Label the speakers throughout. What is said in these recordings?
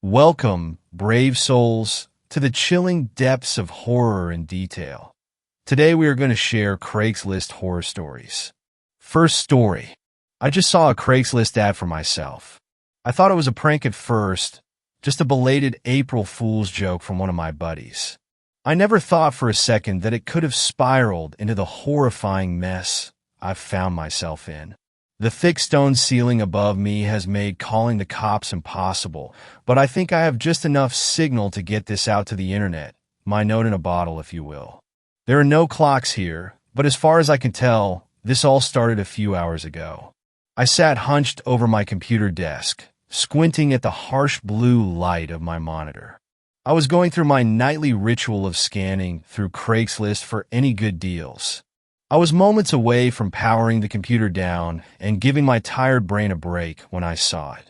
Speaker 1: Welcome, brave souls, to the chilling depths of horror and detail. Today we are going to share Craigslist horror stories. First story. I just saw a Craigslist ad for myself. I thought it was a prank at first, just a belated April Fool's joke from one of my buddies. I never thought for a second that it could have spiraled into the horrifying mess I've found myself in. The thick stone ceiling above me has made calling the cops impossible, but I think I have just enough signal to get this out to the internet, my note in a bottle, if you will. There are no clocks here, but as far as I can tell, this all started a few hours ago. I sat hunched over my computer desk, squinting at the harsh blue light of my monitor. I was going through my nightly ritual of scanning through Craigslist for any good deals. I was moments away from powering the computer down and giving my tired brain a break when I saw it.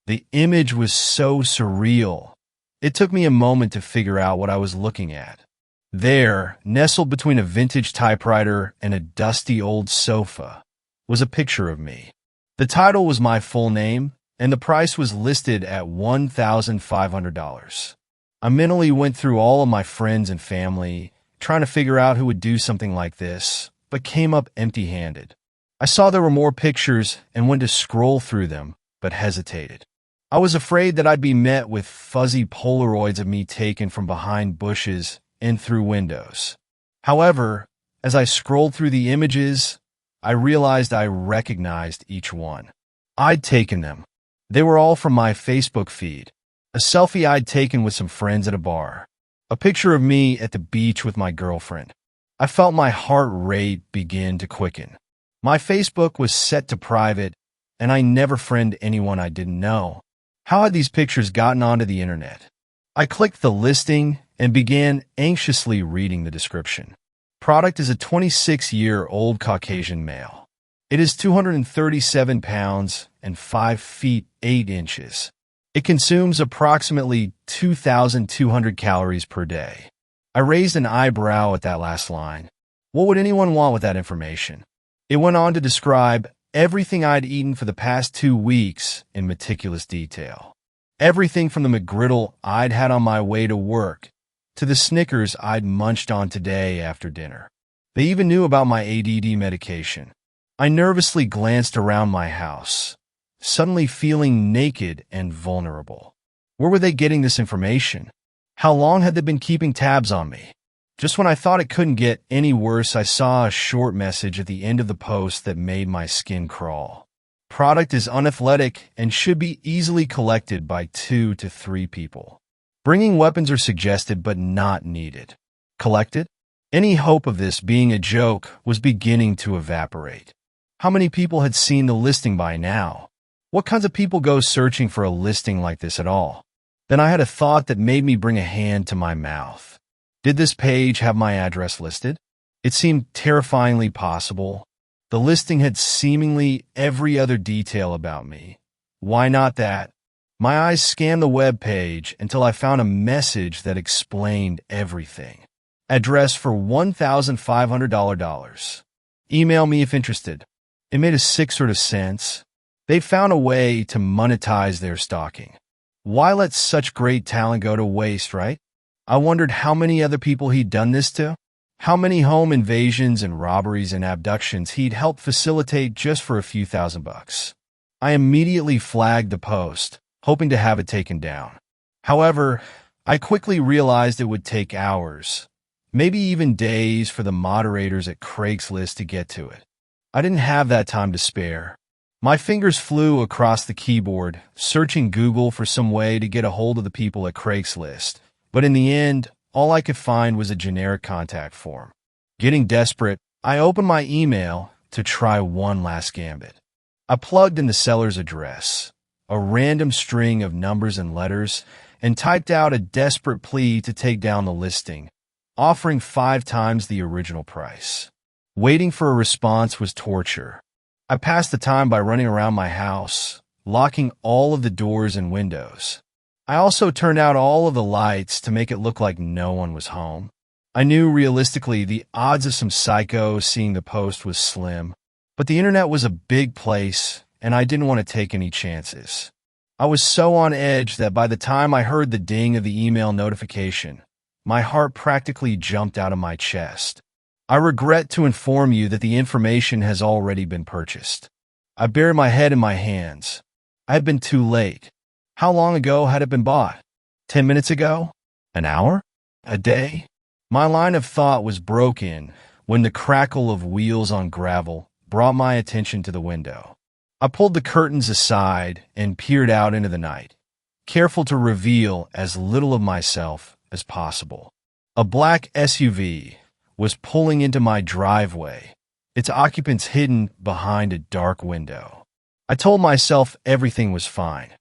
Speaker 1: The image was so surreal. It took me a moment to figure out what I was looking at. There, nestled between a vintage typewriter and a dusty old sofa, was a picture of me. The title was my full name, and the price was listed at $1,500. I mentally went through all of my friends and family, trying to figure out who would do something like this, but came up empty-handed. I saw there were more pictures and went to scroll through them, but hesitated. I was afraid that I'd be met with fuzzy Polaroids of me taken from behind bushes and through windows. However, as I scrolled through the images, I realized I recognized each one. I'd taken them. They were all from my Facebook feed. A selfie I'd taken with some friends at a bar. A picture of me at the beach with my girlfriend. I felt my heart rate begin to quicken. My Facebook was set to private, and I never friended anyone I didn't know. How had these pictures gotten onto the internet? I clicked the listing and began anxiously reading the description. Product is a 26-year-old Caucasian male. It is 237 pounds and 5 feet 8 inches. It consumes approximately 2,200 calories per day. I raised an eyebrow at that last line. What would anyone want with that information? It went on to describe everything I'd eaten for the past 2 weeks in meticulous detail. Everything from the McGriddle I'd had on my way to work to the Snickers I'd munched on today after dinner. They even knew about my ADD medication. I nervously glanced around my house, suddenly feeling naked and vulnerable. Where were they getting this information? How long had they been keeping tabs on me? Just when I thought it couldn't get any worse, I saw a short message at the end of the post that made my skin crawl. Product is unathletic and should be easily collected by 2 to 3 people. Bringing weapons are suggested but not needed. Collected? Any hope of this being a joke was beginning to evaporate. How many people had seen the listing by now? What kinds of people go searching for a listing like this at all? Then I had a thought that made me bring a hand to my mouth. Did this page have my address listed? It seemed terrifyingly possible. The listing had seemingly every other detail about me. Why not that? My eyes scanned the web page until I found a message that explained everything. Address for $1,500. Email me if interested. It made a sick sort of sense. They found a way to monetize their stalking. Why let such great talent go to waste, right? I wondered how many other people he'd done this to, how many home invasions and robberies and abductions he'd helped facilitate just for a few $1,000. I immediately flagged the post, hoping to have it taken down. However, I quickly realized it would take hours, maybe even days for the moderators at Craigslist to get to it. I didn't have that time to spare. My fingers flew across the keyboard, searching Google for some way to get a hold of the people at Craigslist. But in the end, all I could find was a generic contact form. Getting desperate, I opened my email to try one last gambit. I plugged in the seller's address, a random string of numbers and letters, and typed out a desperate plea to take down the listing, offering 5 times the original price. Waiting for a response was torture. I passed the time by running around my house, locking all of the doors and windows. I also turned out all of the lights to make it look like no one was home. I knew realistically the odds of some psycho seeing the post was slim, but the internet was a big place and I didn't want to take any chances. I was so on edge that by the time I heard the ding of the email notification, my heart practically jumped out of my chest. I regret to inform you that the information has already been purchased. I buried my head in my hands. I had been too late. How long ago had it been bought? 10 minutes ago? An hour? A day? My line of thought was broken when the crackle of wheels on gravel brought my attention to the window. I pulled the curtains aside and peered out into the night, careful to reveal as little of myself as possible. A black SUV was pulling into my driveway, its occupants hidden behind a dark window. I told myself everything was fine,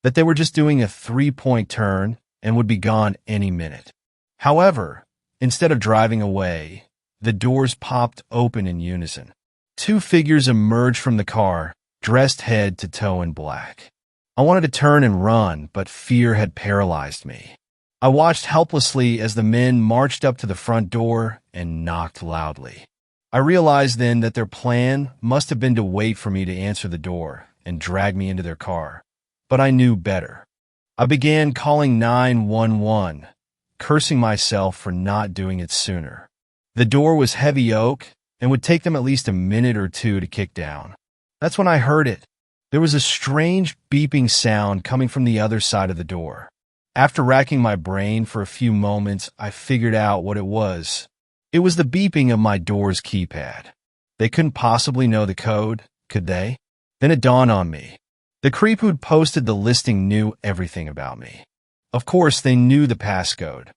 Speaker 1: that they were just doing a three-point turn and would be gone any minute. However, instead of driving away, the doors popped open in unison. Two figures emerged from the car, dressed head to toe in black. I wanted to turn and run, but fear had paralyzed me. I watched helplessly as the men marched up to the front door and knocked loudly. I realized then that their plan must have been to wait for me to answer the door and drag me into their car. But I knew better. I began calling 911, cursing myself for not doing it sooner. The door was heavy oak and would take them at least a minute or two to kick down. That's when I heard it. There was a strange beeping sound coming from the other side of the door. After racking my brain for a few moments, I figured out what it was. It was the beeping of my door's keypad. They couldn't possibly know the code, could they? Then it dawned on me. The creep who'd posted the listing knew everything about me. Of course, they knew the passcode.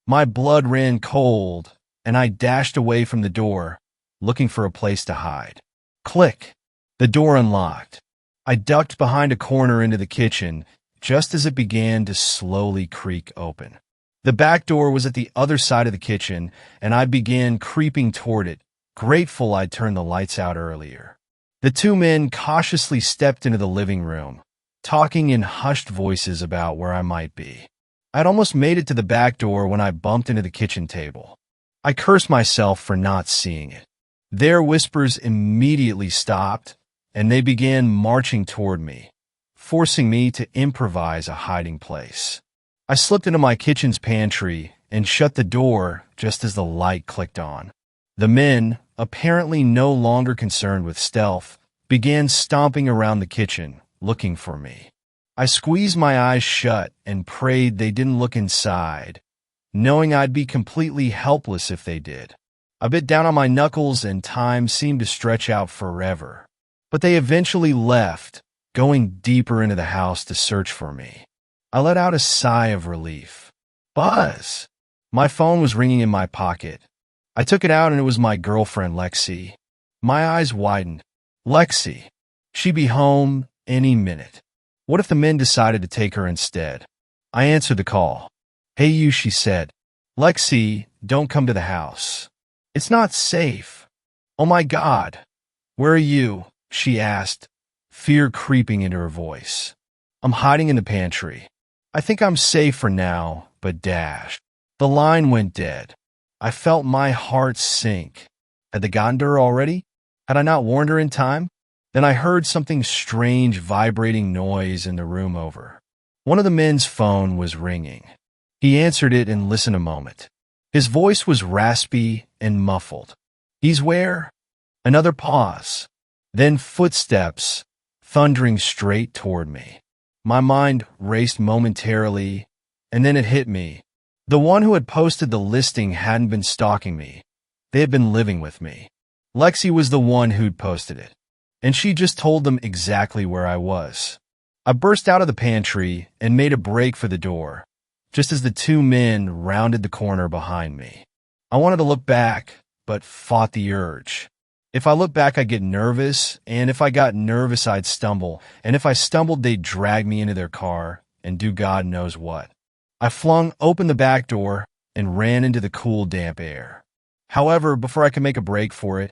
Speaker 1: My blood ran cold, and I dashed away from the door, looking for a place to hide. Click! The door unlocked. I ducked behind a corner into the kitchen just as it began to slowly creak open. The back door was at the other side of the kitchen, and I began creeping toward it, grateful I'd turned the lights out earlier. The two men cautiously stepped into the living room, talking in hushed voices about where I might be. I'd almost made it to the back door when I bumped into the kitchen table. I cursed myself for not seeing it. Their whispers immediately stopped, and they began marching toward me, forcing me to improvise a hiding place. I slipped into my kitchen's pantry and shut the door just as the light clicked on. The men, apparently no longer concerned with stealth, began stomping around the kitchen, looking for me. I squeezed my eyes shut and prayed they didn't look inside, knowing I'd be completely helpless if they did. I bit down on my knuckles and time seemed to stretch out forever. But they eventually left, going deeper into the house to search for me. I let out a sigh of relief. Buzz! My phone was ringing in my pocket. I took it out and it was my girlfriend, Lexi. My eyes widened. Lexi. She'd be home any minute. What if the men decided to take her instead? I answered the call. Hey you, she said. Lexi, don't come to the house. It's not safe. Oh my God. Where are you? She asked, fear creeping into her voice. I'm hiding in the pantry. I think I'm safe for now, but dash. The line went dead. I felt my heart sink. Had they gotten to her already? Had I not warned her in time? Then I heard something strange vibrating noise in the room over. One of the men's phone was ringing. He answered it and listened a moment. His voice was raspy and muffled. He's where? Another pause. Then footsteps, thundering straight toward me. My mind raced momentarily, and then it hit me. The one who had posted the listing hadn't been stalking me. They had been living with me. Lexi was the one who'd posted it, and she just told them exactly where I was. I burst out of the pantry and made a break for the door, just as the two men rounded the corner behind me. I wanted to look back, but fought the urge. If I looked back, I'd get nervous, and if I got nervous, I'd stumble, and if I stumbled, they'd drag me into their car and do God knows what. I flung open the back door and ran into the cool, damp air. However, before I could make a break for it,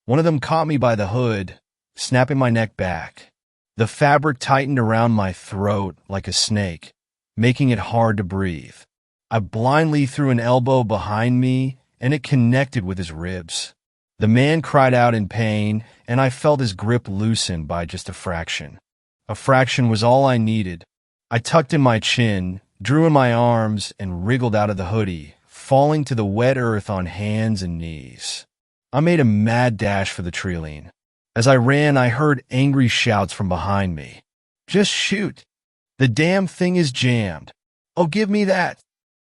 Speaker 1: one of them caught me by the hood, snapping my neck back. The fabric tightened around my throat like a snake, making it hard to breathe. I blindly threw an elbow behind me, and it connected with his ribs. The man cried out in pain, and I felt his grip loosen by just a fraction. A fraction was all I needed. I tucked in my chin, drew in my arms, and wriggled out of the hoodie, falling to the wet earth on hands and knees. I made a mad dash for the trilene. As I ran, I heard angry shouts from behind me. "Just shoot! The damn thing is jammed! Oh, give me that!"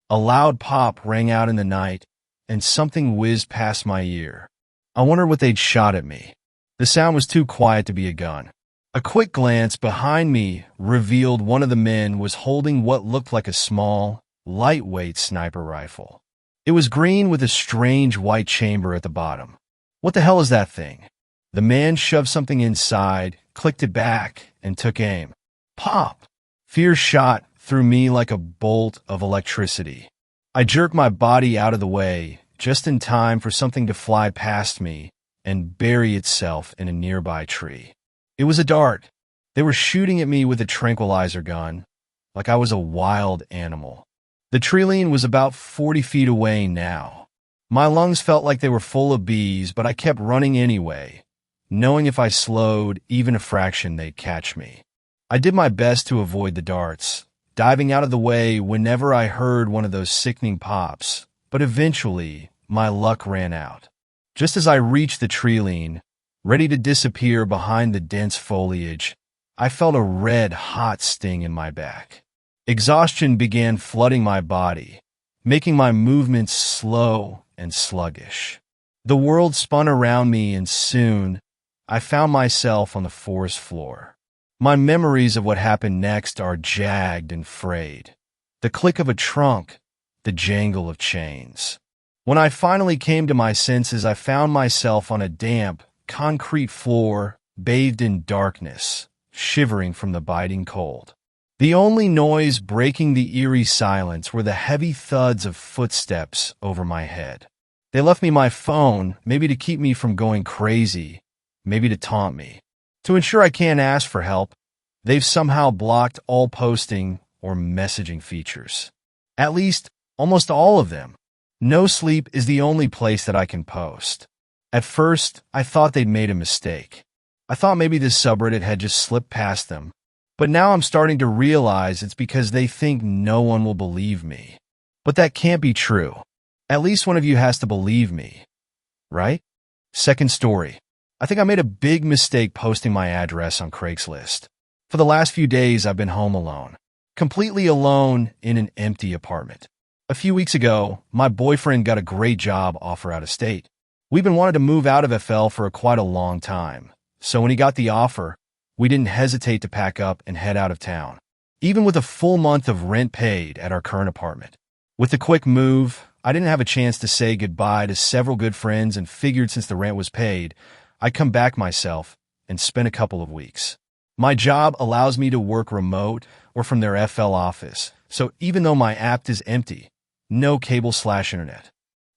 Speaker 1: A loud pop rang out in the night, and something whizzed past my ear. I wondered what they'd shot at me. The sound was too quiet to be a gun. A quick glance behind me revealed one of the men was holding what looked like a small, lightweight sniper rifle. It was green with a strange white chamber at the bottom. "What the hell is that thing?" The man shoved something inside, clicked it back, and took aim. Pop! Fear shot through me like a bolt of electricity. I jerked my body out of the way, just in time for something to fly past me and bury itself in a nearby tree. It was a dart. They were shooting at me with a tranquilizer gun, like I was a wild animal. The trilene was about 40 feet away now. My lungs felt like they were full of bees, but I kept running anyway, knowing if I slowed even a fraction, they'd catch me. I did my best to avoid the darts, diving out of the way whenever I heard one of those sickening pops, but eventually my luck ran out. Just as I reached the trilene, ready to disappear behind the dense foliage, I felt a red, hot sting in my back. Exhaustion began flooding my body, making my movements slow and sluggish. The world spun around me, and soon I found myself on the forest floor. My memories of what happened next are jagged and frayed. The click of a trunk, the jangle of chains. When I finally came to my senses, I found myself on a damp, concrete floor, bathed in darkness, shivering from the biting cold. The only noise breaking the eerie silence were the heavy thuds of footsteps over my head. They left me my phone, maybe to keep me from going crazy, maybe to taunt me. To ensure I can't ask for help, they've somehow blocked all posting or messaging features. At least, almost all of them. No Sleep is the only place that I can post. At first, I thought they'd made a mistake. I thought maybe this subreddit had just slipped past them. But now I'm starting to realize it's because they think no one will believe me. But that can't be true. At least one of you has to believe me, right? Second story. I think I made a big mistake posting my address on Craigslist. For the last few days, I've been home alone. Completely alone in an empty apartment. A few weeks ago, my boyfriend got a great job offer out of state. We've been wanting to move out of FL for quite a long time. So when he got the offer, we didn't hesitate to pack up and head out of town. Even with a full month of rent paid at our current apartment. With the quick move, I didn't have a chance to say goodbye to several good friends and figured since the rent was paid, I'd come back myself and spend a couple of weeks. My job allows me to work remote or from their FL office, so even though my app is empty, no cable/internet,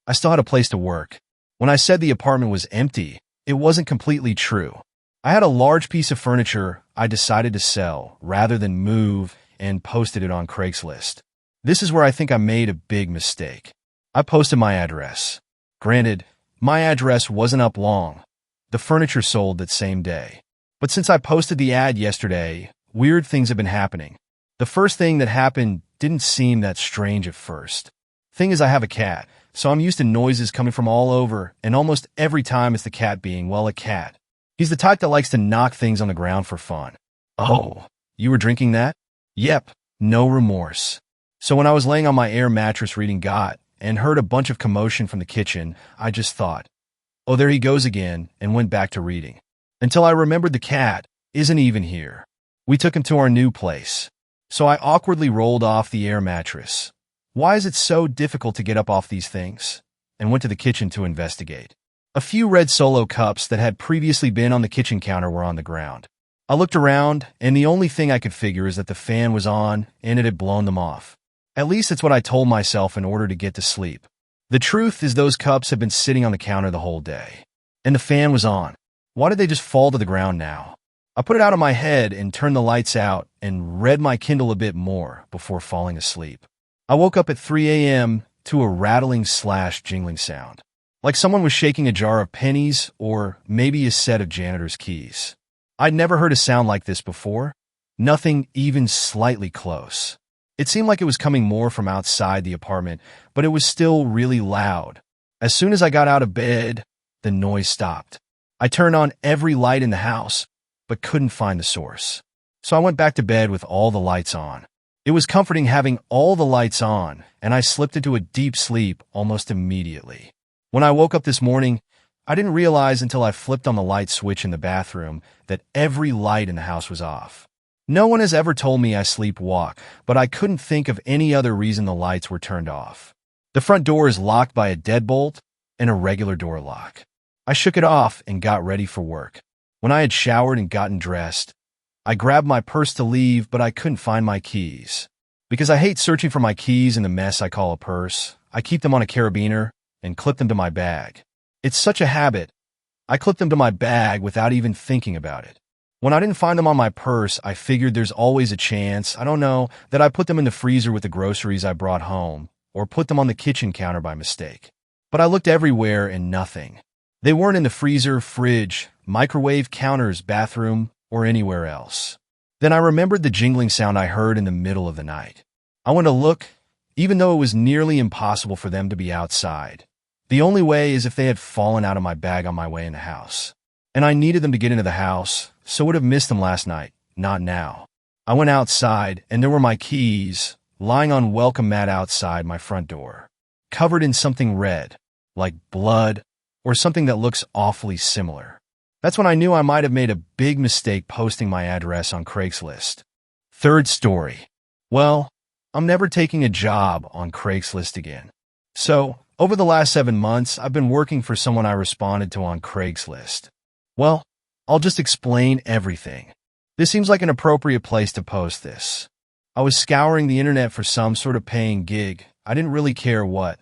Speaker 1: I still had a place to work. When I said the apartment was empty, it wasn't completely true. I had a large piece of furniture I decided to sell rather than move and posted it on Craigslist. This is where I think I made a big mistake. I posted my address. Granted, my address wasn't up long. The furniture sold that same day. But since I posted the ad yesterday, weird things have been happening. The first thing that happened didn't seem that strange at first. Thing is, I have a cat, so I'm used to noises coming from all over, and almost every time it's the cat being, well, a cat. He's the type that likes to knock things on the ground for fun. Oh, you were drinking that? Yep, no remorse. So when I was laying on my air mattress reading Got and heard a bunch of commotion from the kitchen, I just thought, oh, there he goes again, and went back to reading. Until I remembered the cat isn't even here. We took him to our new place. So I awkwardly rolled off the air mattress. Why is it so difficult to get up off these things? And went to the kitchen to investigate. A few red Solo cups that had previously been on the kitchen counter were on the ground. I looked around, and the only thing I could figure is that the fan was on, and it had blown them off. At least it's what I told myself in order to get to sleep. The truth is those cups had been sitting on the counter the whole day. And the fan was on. Why did they just fall to the ground now? I put it out of my head and turned the lights out and read my Kindle a bit more before falling asleep. I woke up at 3 a.m. to a rattling/jingling sound. Like someone was shaking a jar of pennies or maybe a set of janitor's keys. I'd never heard a sound like this before, Nothing even slightly close. It seemed like it was coming more from outside the apartment, but it was still really loud. As soon as I got out of bed, the noise stopped. I turned on every light in the house, but couldn't find the source. So I went back to bed with all the lights on. It was comforting having all the lights on, and I slipped into a deep sleep almost immediately. When I woke up this morning, I didn't realize until I flipped on the light switch in the bathroom that every light in the house was off. No one has ever told me I sleepwalk, but I couldn't think of any other reason the lights were turned off. The front door is locked by a deadbolt and a regular door lock. I shook it off and got ready for work. When I had showered and gotten dressed, I grabbed my purse to leave, but I couldn't find my keys. Because I hate searching for my keys in the mess I call a purse, I keep them on a carabiner and clip them to my bag. It's such a habit. I clip them to my bag without even thinking about it. When I didn't find them on my purse, I figured there's always a chance, I don't know, that I put them in the freezer with the groceries I brought home, or put them on the kitchen counter by mistake. But I looked everywhere and nothing. They weren't in the freezer, fridge, microwave, counters, bathroom, or anywhere else. Then I remembered the jingling sound I heard in the middle of the night. I went to look, even though it was nearly impossible for them to be outside. The only way is if they had fallen out of my bag on my way in the house. And I needed them to get into the house, so would have missed them last night, not now. I went outside, and there were my keys, lying on welcome mat outside my front door, covered in something red, like blood, or something that looks awfully similar. That's when I knew I might have made a big mistake posting my address on Craigslist. Third story. Well, I'm never taking a job on Craigslist again. So, over the last 7 months, I've been working for someone I responded to on Craigslist. Well, I'll just explain everything. This seems like an appropriate place to post this. I was scouring the internet for some sort of paying gig. I didn't really care what.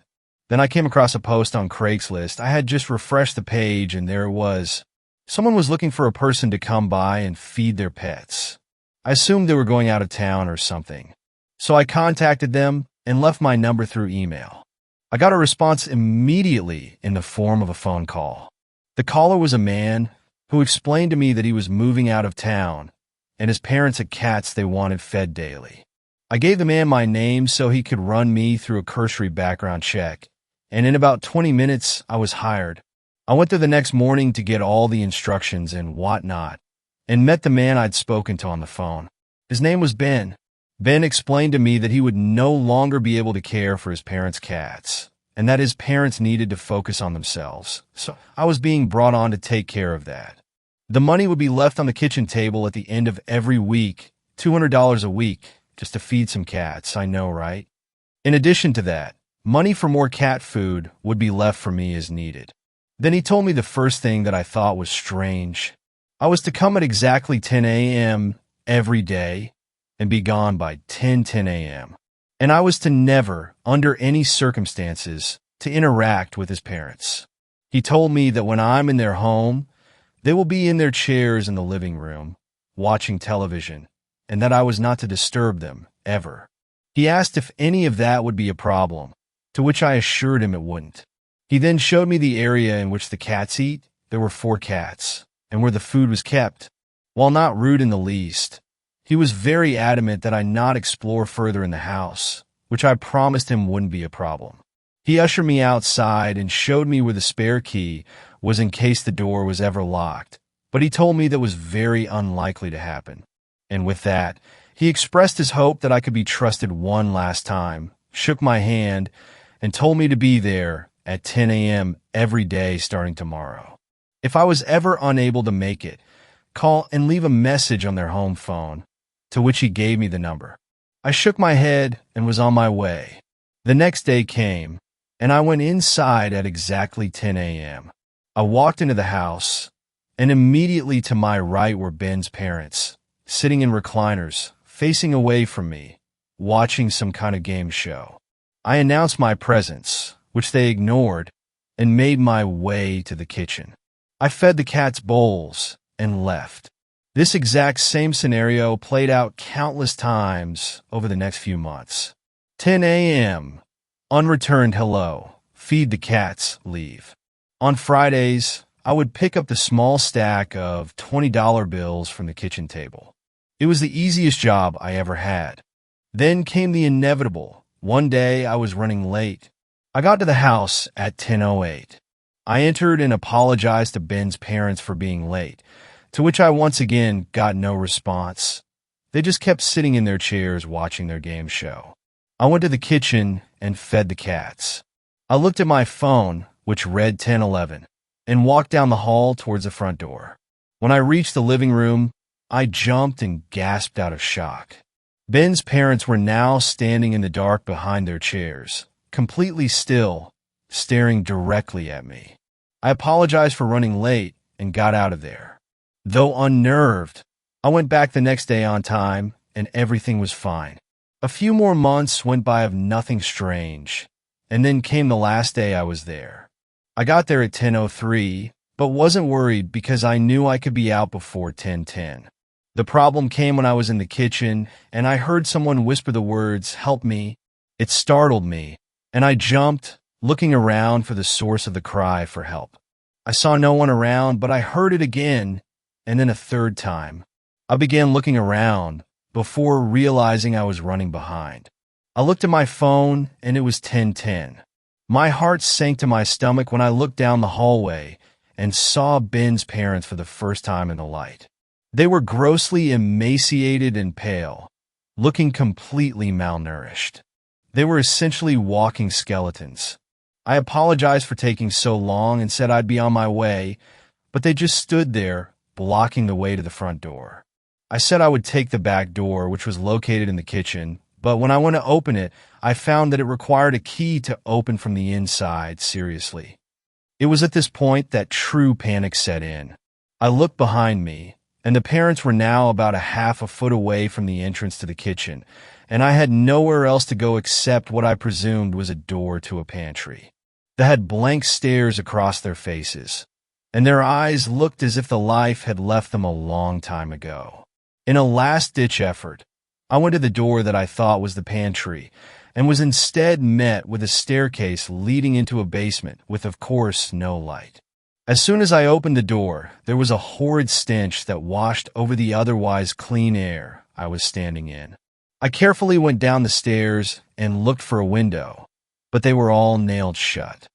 Speaker 1: Then I came across a post on Craigslist. I had just refreshed the page and there it was. Someone was looking for a person to come by and feed their pets. I assumed they were going out of town or something. So I contacted them and left my number through email. I got a response immediately in the form of a phone call. The caller was a man who explained to me that he was moving out of town and his parents had cats they wanted fed daily. I gave the man my name so he could run me through a cursory background check, and in about 20 minutes, I was hired. I went there the next morning to get all the instructions and whatnot, and met the man I'd spoken to on the phone. His name was Ben. Ben explained to me that he would no longer be able to care for his parents' cats, and that his parents needed to focus on themselves, so I was being brought on to take care of that. The money would be left on the kitchen table at the end of every week, $200 a week, just to feed some cats, I know, right? In addition to that, money for more cat food would be left for me as needed. Then he told me the first thing that I thought was strange. I was to come at exactly 10 a.m. every day and be gone by 10 a.m. And I was to never, under any circumstances, to interact with his parents. He told me that when I'm in their home, they will be in their chairs in the living room, watching television, and that I was not to disturb them, ever. He asked if any of that would be a problem, to which I assured him it wouldn't. He then showed me the area in which the cats eat. There were 4 cats, and where the food was kept. While not rude in the least, he was very adamant that I not explore further in the house, which I promised him wouldn't be a problem. He ushered me outside and showed me where the spare key was in case the door was ever locked, but he told me that was very unlikely to happen. And with that, he expressed his hope that I could be trusted one last time, shook my hand, and told me to be there at 10 a.m. every day starting tomorrow. If I was ever unable to make it, call and leave a message on their home phone, to which he gave me the number. I shook my head and was on my way. The next day came, and I went inside at exactly 10 a.m. I walked into the house, and immediately to my right were Ben's parents, sitting in recliners, facing away from me, watching some kind of game show. I announced my presence, which they ignored, and made my way to the kitchen. I fed the cats bowls and left. This exact same scenario played out countless times over the next few months. 10 a.m. Unreturned hello. Feed the cats, leave. On Fridays, I would pick up the small stack of $20 bills from the kitchen table. It was the easiest job I ever had. Then came the inevitable. One day I was running late. I got to the house at 10:08. I entered and apologized to Ben's parents for being late, to which I once again got no response. They just kept sitting in their chairs watching their game show. I went to the kitchen and fed the cats. I looked at my phone, which read 10:11, and walked down the hall towards the front door. When I reached the living room, I jumped and gasped out of shock. Ben's parents were now standing in the dark behind their chairs, completely still, staring directly at me. I apologized for running late and got out of there. Though unnerved, I went back the next day on time, and everything was fine. A few more months went by of nothing strange, and then came the last day I was there. I got there at 10:03, but wasn't worried because I knew I could be out before 10:10. The problem came when I was in the kitchen, and I heard someone whisper the words, "Help me." It startled me, and I jumped, looking around for the source of the cry for help. I saw no one around, but I heard it again, and then a third time. I began looking around before realizing I was running behind. I looked at my phone, and it was 10:10. My heart sank to my stomach when I looked down the hallway and saw Ben's parents for the first time in the light. They were grossly emaciated and pale, looking completely malnourished. They were essentially walking skeletons. I apologized for taking so long and said I'd be on my way, but they just stood there, blocking the way to the front door. I said I would take the back door, which was located in the kitchen, but when I went to open it, I found that it required a key to open from the inside. Seriously. It was at this point that true panic set in. I looked behind me, and the parents were now about a half a foot away from the entrance to the kitchen, and I had nowhere else to go except what I presumed was a door to a pantry. They had blank stares across their faces, and their eyes looked as if the life had left them a long time ago. In a last-ditch effort, I went to the door that I thought was the pantry, and was instead met with a staircase leading into a basement with, of course, no light. As soon as I opened the door, there was a horrid stench that washed over the otherwise clean air I was standing in. I carefully went down the stairs and looked for a window, but they were all nailed shut.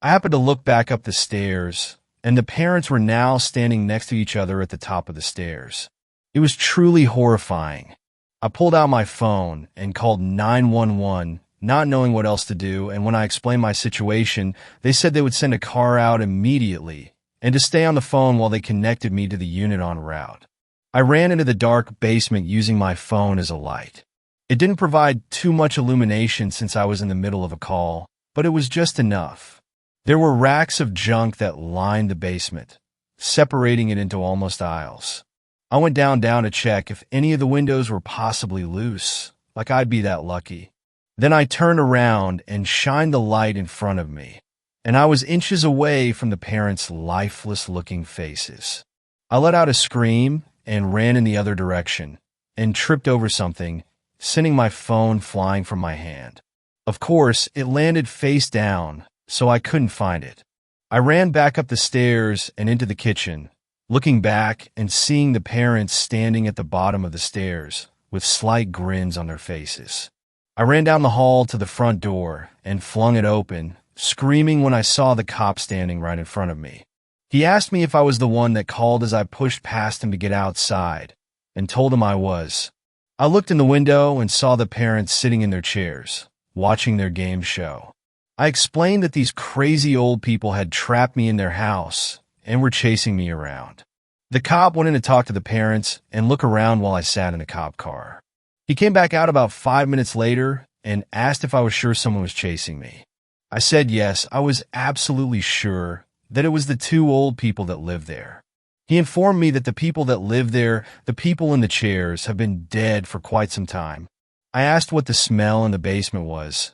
Speaker 1: I happened to look back up the stairs, and the parents were now standing next to each other at the top of the stairs. It was truly horrifying. I pulled out my phone and called 911, not knowing what else to do, and when I explained my situation, they said they would send a car out immediately and to stay on the phone while they connected me to the unit en route. I ran into the dark basement using my phone as a light. It didn't provide too much illumination since I was in the middle of a call, but it was just enough. There were racks of junk that lined the basement, separating it into almost aisles. I went down to check if any of the windows were possibly loose, like I'd be that lucky. Then I turned around and shined the light in front of me, and I was inches away from the parents' lifeless-looking faces. I let out a scream and ran in the other direction, and tripped over something, sending my phone flying from my hand. Of course, it landed face down, so I couldn't find it. I ran back up the stairs and into the kitchen, looking back and seeing the parents standing at the bottom of the stairs with slight grins on their faces. I ran down the hall to the front door and flung it open, screaming when I saw the cop standing right in front of me. He asked me if I was the one that called as I pushed past him to get outside, and told him I was. I looked in the window and saw the parents sitting in their chairs, watching their game show. I explained that these crazy old people had trapped me in their house and were chasing me around. The cop went in to talk to the parents and look around while I sat in the cop car. He came back out about 5 minutes later and asked if I was sure someone was chasing me. I said yes, I was absolutely sure that it was the two old people that lived there. He informed me that the people that lived there, the people in the chairs, have been dead for quite some time. I asked what the smell in the basement was,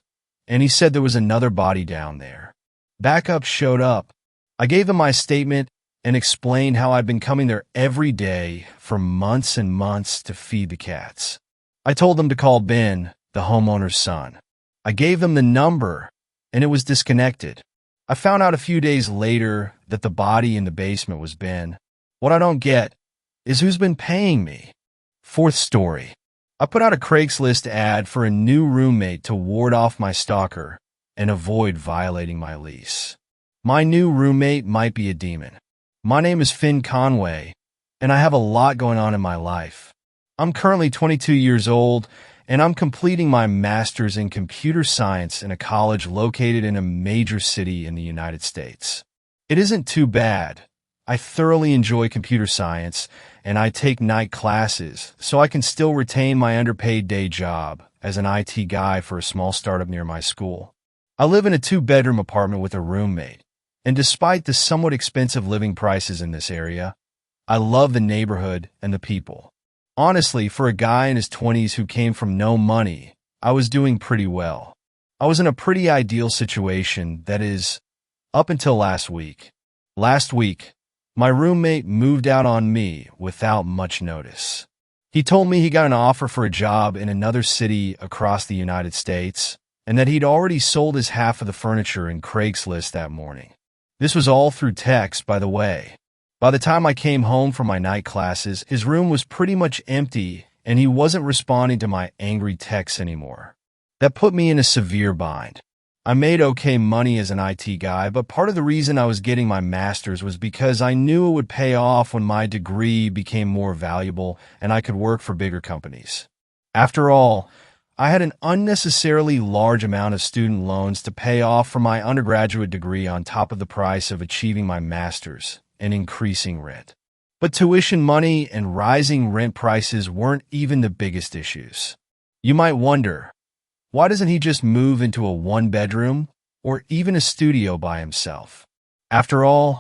Speaker 1: and he said there was another body down there. Backup showed up. I gave them my statement and explained how I'd been coming there every day for months and months to feed the cats. I told them to call Ben, the homeowner's son. I gave them the number, and it was disconnected. I found out a few days later that the body in the basement was Ben. What I don't get is who's been paying me. Fourth story. I put out a Craigslist ad for a new roommate to ward off my stalker and avoid violating my lease. My new roommate might be a demon. My name is Finn Conway, and I have a lot going on in my life. I'm currently 22 years old, and I'm completing my master's in computer science in a college located in a major city in the United States. It isn't too bad. I thoroughly enjoy computer science, and I take night classes, so I can still retain my underpaid day job as an IT guy for a small startup near my school. I live in a 2-bedroom apartment with a roommate, and despite the somewhat expensive living prices in this area, I love the neighborhood and the people. Honestly, for a guy in his 20s who came from no money, I was doing pretty well. I was in a pretty ideal situation, that is, up until last week. Last week, my roommate moved out on me without much notice. He told me he got an offer for a job in another city across the United States, and that he'd already sold his half of the furniture in Craigslist that morning. This was all through text, by the way. By the time I came home from my night classes, his room was pretty much empty, and he wasn't responding to my angry texts anymore. That put me in a severe bind. I made okay money as an IT guy, but part of the reason I was getting my master's was because I knew it would pay off when my degree became more valuable and I could work for bigger companies. After all, I had an unnecessarily large amount of student loans to pay off for my undergraduate degree on top of the price of achieving my master's and increasing rent. But tuition money and rising rent prices weren't even the biggest issues. You might wonder, why doesn't he just move into a 1-bedroom or even a studio by himself? After all,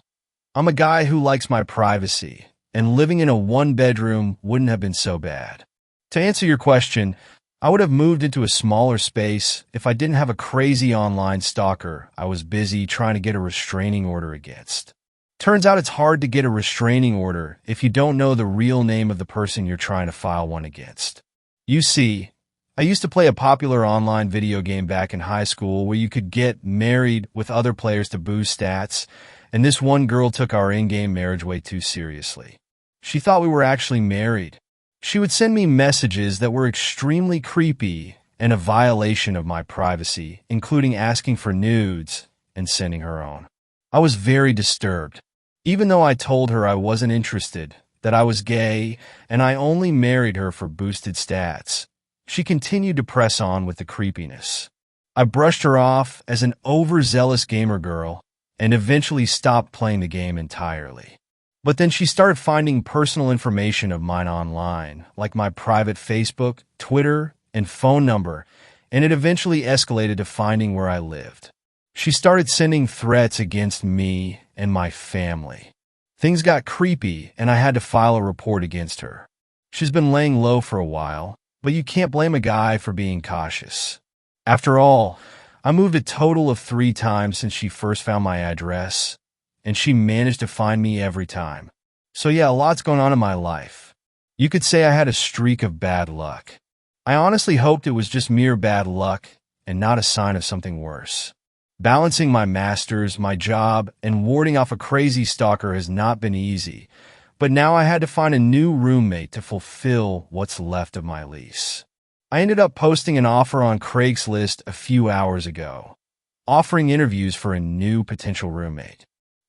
Speaker 1: I'm a guy who likes my privacy, and living in a 1-bedroom wouldn't have been so bad. To answer your question, I would have moved into a smaller space if I didn't have a crazy online stalker I was busy trying to get a restraining order against. Turns out it's hard to get a restraining order if you don't know the real name of the person you're trying to file one against. You see, I used to play a popular online video game back in high school where you could get married with other players to boost stats, and this one girl took our in-game marriage way too seriously. She thought we were actually married. She would send me messages that were extremely creepy and a violation of my privacy, including asking for nudes and sending her own. I was very disturbed. Even though I told her I wasn't interested, that I was gay, and I only married her for boosted stats, she continued to press on with the creepiness. I brushed her off as an overzealous gamer girl and eventually stopped playing the game entirely. But then she started finding personal information of mine online, like my private Facebook, Twitter, and phone number, and it eventually escalated to finding where I lived. She started sending threats against me and my family. Things got creepy, and I had to file a report against her. She's been laying low for a while, but you can't blame a guy for being cautious. After all, I moved a total of 3 times since she first found my address, and she managed to find me every time. So yeah, a lot's going on in my life. You could say I had a streak of bad luck. I honestly hoped it was just mere bad luck and not a sign of something worse. Balancing my master's, my job, and warding off a crazy stalker has not been easy, but now I had to find a new roommate to fulfill what's left of my lease. I ended up posting an offer on Craigslist a few hours ago, offering interviews for a new potential roommate.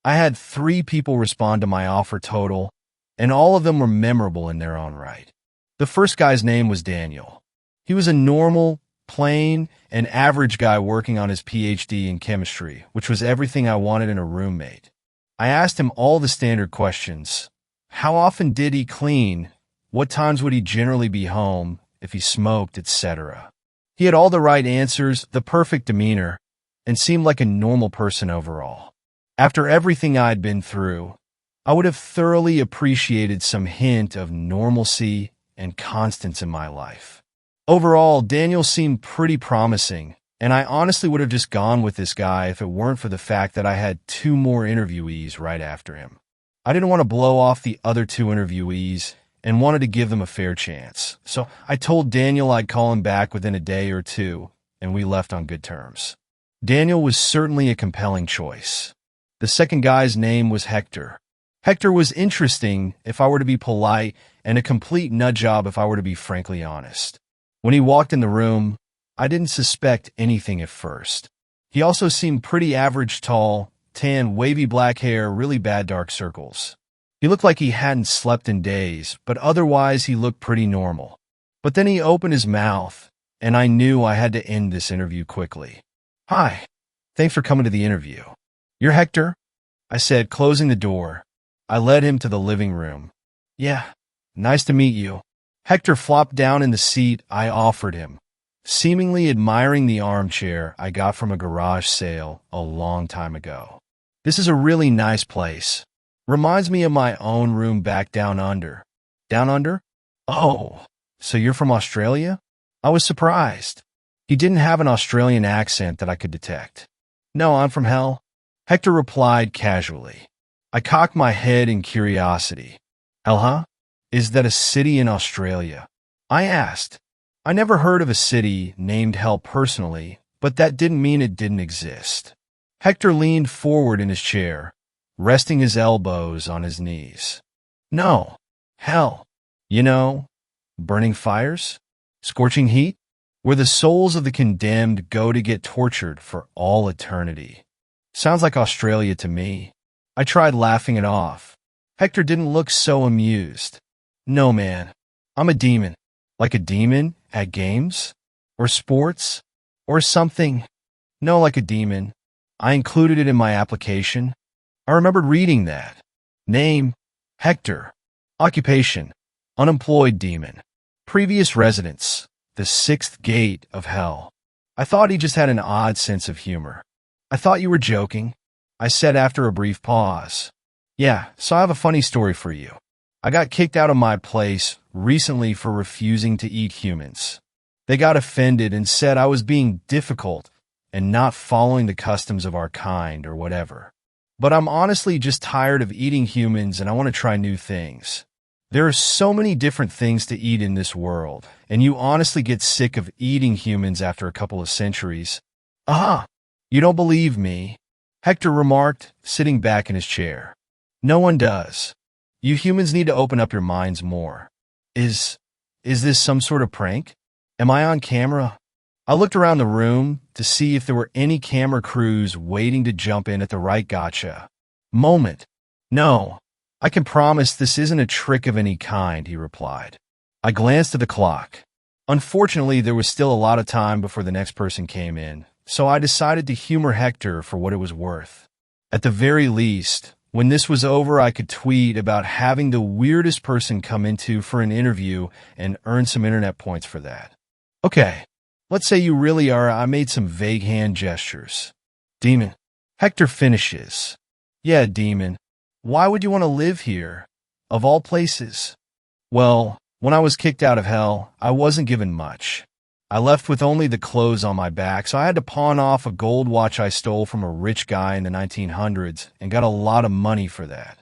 Speaker 1: I had 3 people respond to my offer total, and all of them were memorable in their own right. The first guy's name was Daniel. He was a normal, plain, and average guy working on his PhD in chemistry, which was everything I wanted in a roommate. I asked him all the standard questions. How often did he clean? What times would he generally be home? If he smoked, etc. He had all the right answers, the perfect demeanor, and seemed like a normal person overall. After everything I'd been through, I would have thoroughly appreciated some hint of normalcy and constance in my life. Overall, Daniel seemed pretty promising, and I honestly would have just gone with this guy if it weren't for the fact that I had 2 more interviewees right after him. I didn't want to blow off the other 2 interviewees and wanted to give them a fair chance. So I told Daniel I'd call him back within a day or 2, and we left on good terms. Daniel was certainly a compelling choice. The second guy's name was Hector. Hector was interesting if I were to be polite, and a complete nutjob if I were to be frankly honest. When he walked in the room, I didn't suspect anything at first. He also seemed pretty average tall, tan, wavy black hair, really bad dark circles. He looked like he hadn't slept in days, but otherwise he looked pretty normal. But then he opened his mouth, and I knew I had to end this interview quickly. "Hi, thanks for coming to the interview. You're Hector?" I said, closing the door. I led him to the living room. "Yeah, nice to meet you." Hector flopped down in the seat I offered him, seemingly admiring the armchair I got from a garage sale a long time ago. "This is a really nice place. Reminds me of my own room back down under." "Down under? Oh, so you're from Australia?" I was surprised. He didn't have an Australian accent that I could detect. "No, I'm from hell," Hector replied casually. I cocked my head in curiosity. "Hell, huh? Is that a city in Australia?" I asked. I never heard of a city named Hell personally, but that didn't mean it didn't exist. Hector leaned forward in his chair, resting his elbows on his knees. "No, hell. You know, burning fires? Scorching heat? Where the souls of the condemned go to get tortured for all eternity. Sounds like Australia to me." I tried laughing it off. Hector didn't look so amused. "No, man. I'm a demon." "Like a demon at games? Or sports? Or something?" "No, like a demon. I included it in my application." I remembered reading that. Name, Hector. Occupation, unemployed demon. Previous residence, the sixth gate of hell. I thought he just had an odd sense of humor. "I thought you were joking," I said after a brief pause. "Yeah, so I have a funny story for you. I got kicked out of my place recently for refusing to eat humans. They got offended and said I was being difficult and not following the customs of our kind or whatever. But I'm honestly just tired of eating humans and I want to try new things. There are so many different things to eat in this world, and you honestly get sick of eating humans after a couple of centuries." "Aha! You don't believe me," Hector remarked, sitting back in his chair. "No one does. You humans need to open up your minds more. Is this some sort of prank? Am I on camera?" I looked around the room to see if there were any camera crews waiting to jump in at the right gotcha moment. "No, I can promise this isn't a trick of any kind," he replied. I glanced at the clock. Unfortunately, there was still a lot of time before the next person came in, so I decided to humor Hector for what it was worth. At the very least, when this was over, I could tweet about having the weirdest person come into for an interview and earn some internet points for that. "Okay, let's say you really are." I made some vague hand gestures. "Demon." Hector finishes. "Yeah, demon. Why would you want to live here, of all places?" "Well, when I was kicked out of hell, I wasn't given much. I left with only the clothes on my back, so I had to pawn off a gold watch I stole from a rich guy in the 1900s and got a lot of money for that.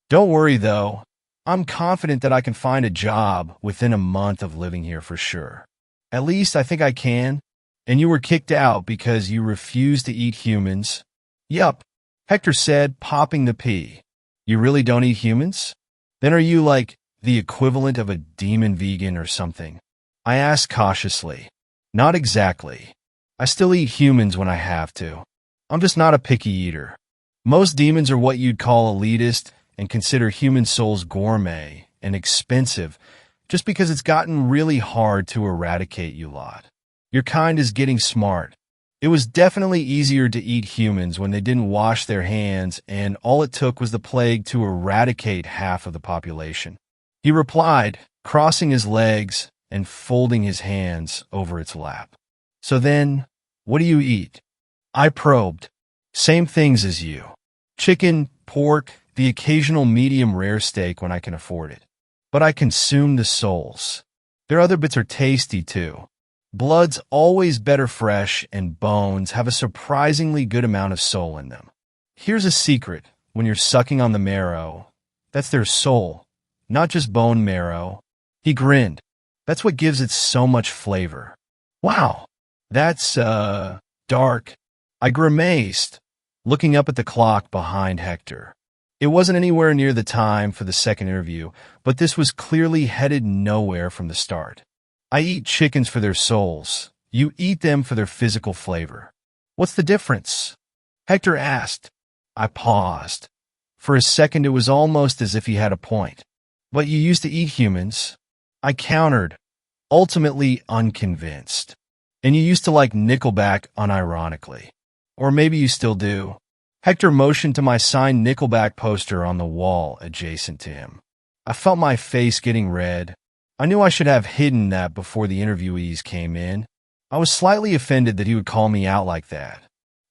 Speaker 1: Don't worry, though. I'm confident that I can find a job within a month of living here for sure. At least I think I can. And you were kicked out because you refused to eat humans?" "Yup," Hector said, popping the P. "You really don't eat humans? Then are you like the equivalent of a demon vegan or something?" I asked cautiously. "Not exactly. I still eat humans when I have to. I'm just not a picky eater. Most demons are what you'd call elitist and consider human souls gourmet and expensive just because it's gotten really hard to eradicate you lot. Your kind is getting smart. It was definitely easier to eat humans when they didn't wash their hands, and all it took was the plague to eradicate half of the population." He replied, crossing his legs and folding his hands over its lap. "So then, what do you eat?" I probed. "Same things as you. Chicken, pork, the occasional medium rare steak when I can afford it. But I consume the souls. Their other bits are tasty too. Blood's always better fresh, and bones have a surprisingly good amount of soul in them. Here's a secret when you're sucking on the marrow. That's their soul, not just bone marrow." He grinned. "That's what gives it so much flavor." "Wow, that's, dark." I grimaced, looking up at the clock behind Hector. It wasn't anywhere near the time for the second interview, but this was clearly headed nowhere from the start. I eat chickens for their souls. You eat them for their physical flavor. What's the difference? Hector asked. I paused. For a second, it was almost as if he had a point. But you used to eat humans. I countered, ultimately unconvinced. And you used to like Nickelback unironically. Or maybe you still do. Hector motioned to my signed Nickelback poster on the wall adjacent to him. I felt my face getting red. I knew I should have hidden that before the interviewees came in. I was slightly offended that he would call me out like that.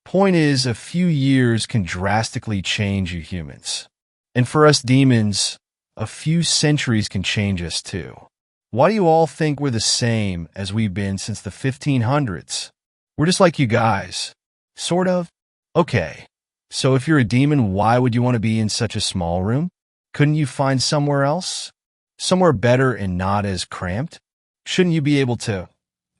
Speaker 1: Point is, a few years can drastically change you humans. And for us demons, a few centuries can change us too. Why do you all think we're the same as we've been since the 1500s? We're just like you guys. Sort of? Okay. So if you're a demon, why would you want to be in such a small room? Couldn't you find somewhere else? Somewhere better and not as cramped? Shouldn't you be able to,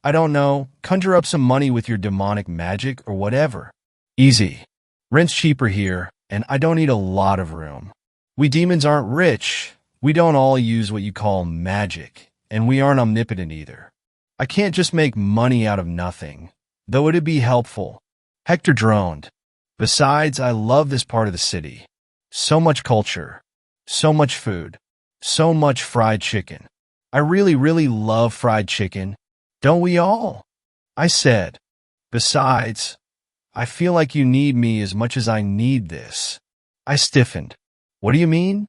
Speaker 1: I don't know, conjure up some money with your demonic magic or whatever? Easy. Rent's cheaper here, and I don't need a lot of room. We demons aren't rich. We don't all use what you call magic, and we aren't omnipotent either. I can't just make money out of nothing, though it'd be helpful. Hector droned. Besides, I love this part of the city. So much culture. So much food. So much fried chicken. I really, really love fried chicken. Don't we all? I said. Besides, I feel like you need me as much as I need this. I stiffened. What do you mean?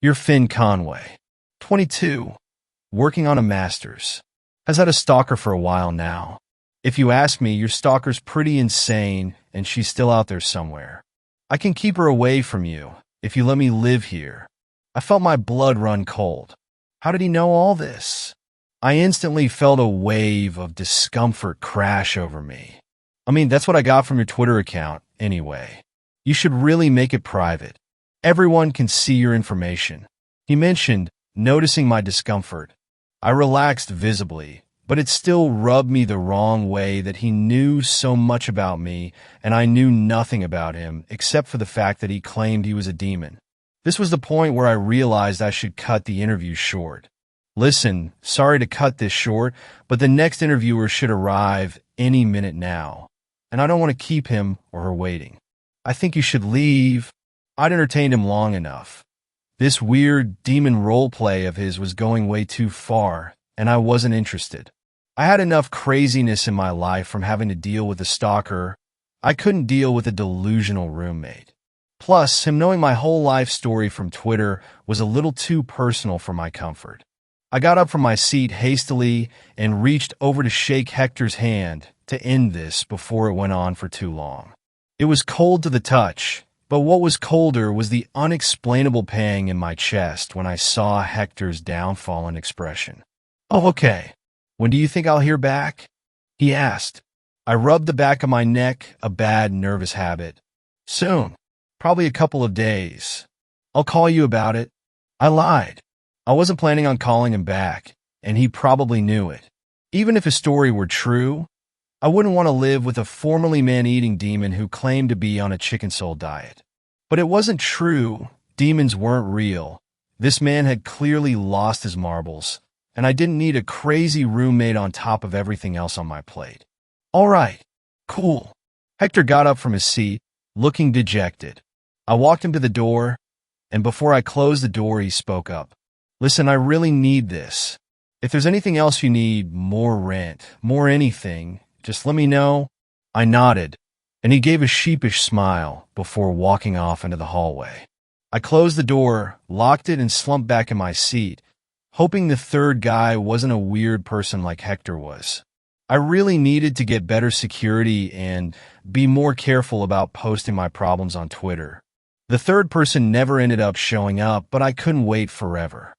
Speaker 1: You're Finn Conway. 22. Working on a master's. Has had a stalker for a while now. If you ask me, your stalker's pretty insane and she's still out there somewhere. I can keep her away from you if you let me live here. I felt my blood run cold. How did he know all this? I instantly felt a wave of discomfort crash over me. I mean, that's what I got from your Twitter account, anyway. You should really make it private. Everyone can see your information. He mentioned, noticing my discomfort. I relaxed visibly, but it still rubbed me the wrong way that he knew so much about me and I knew nothing about him except for the fact that he claimed he was a demon. This was the point where I realized I should cut the interview short. Listen, sorry to cut this short, but the next interviewer should arrive any minute now, and I don't want to keep him or her waiting. I think you should leave. I'd entertained him long enough. This weird demon roleplay of his was going way too far, and I wasn't interested. I had enough craziness in my life from having to deal with a stalker. I couldn't deal with a delusional roommate. Plus, him knowing my whole life story from Twitter was a little too personal for my comfort. I got up from my seat hastily and reached over to shake Hector's hand to end this before it went on for too long. It was cold to the touch, but what was colder was the unexplainable pang in my chest when I saw Hector's downfallen expression. Oh, okay. When do you think I'll hear back? He asked. I rubbed the back of my neck, a bad nervous habit. Soon. Probably a couple of days. I'll call you about it. I lied. I wasn't planning on calling him back, and he probably knew it. Even if his story were true, I wouldn't want to live with a formerly man-eating demon who claimed to be on a chicken soul diet. But it wasn't true. Demons weren't real. This man had clearly lost his marbles, and I didn't need a crazy roommate on top of everything else on my plate. All right. Cool. Hector got up from his seat, looking dejected. I walked him to the door, and before I closed the door, he spoke up. Listen, I really need this. If there's anything else you need, more rent, more anything, just let me know. I nodded, and he gave a sheepish smile before walking off into the hallway. I closed the door, locked it, and slumped back in my seat, hoping the third guy wasn't a weird person like Hector was. I really needed to get better security and be more careful about posting my problems on Twitter. The third person never ended up showing up, but I couldn't wait forever.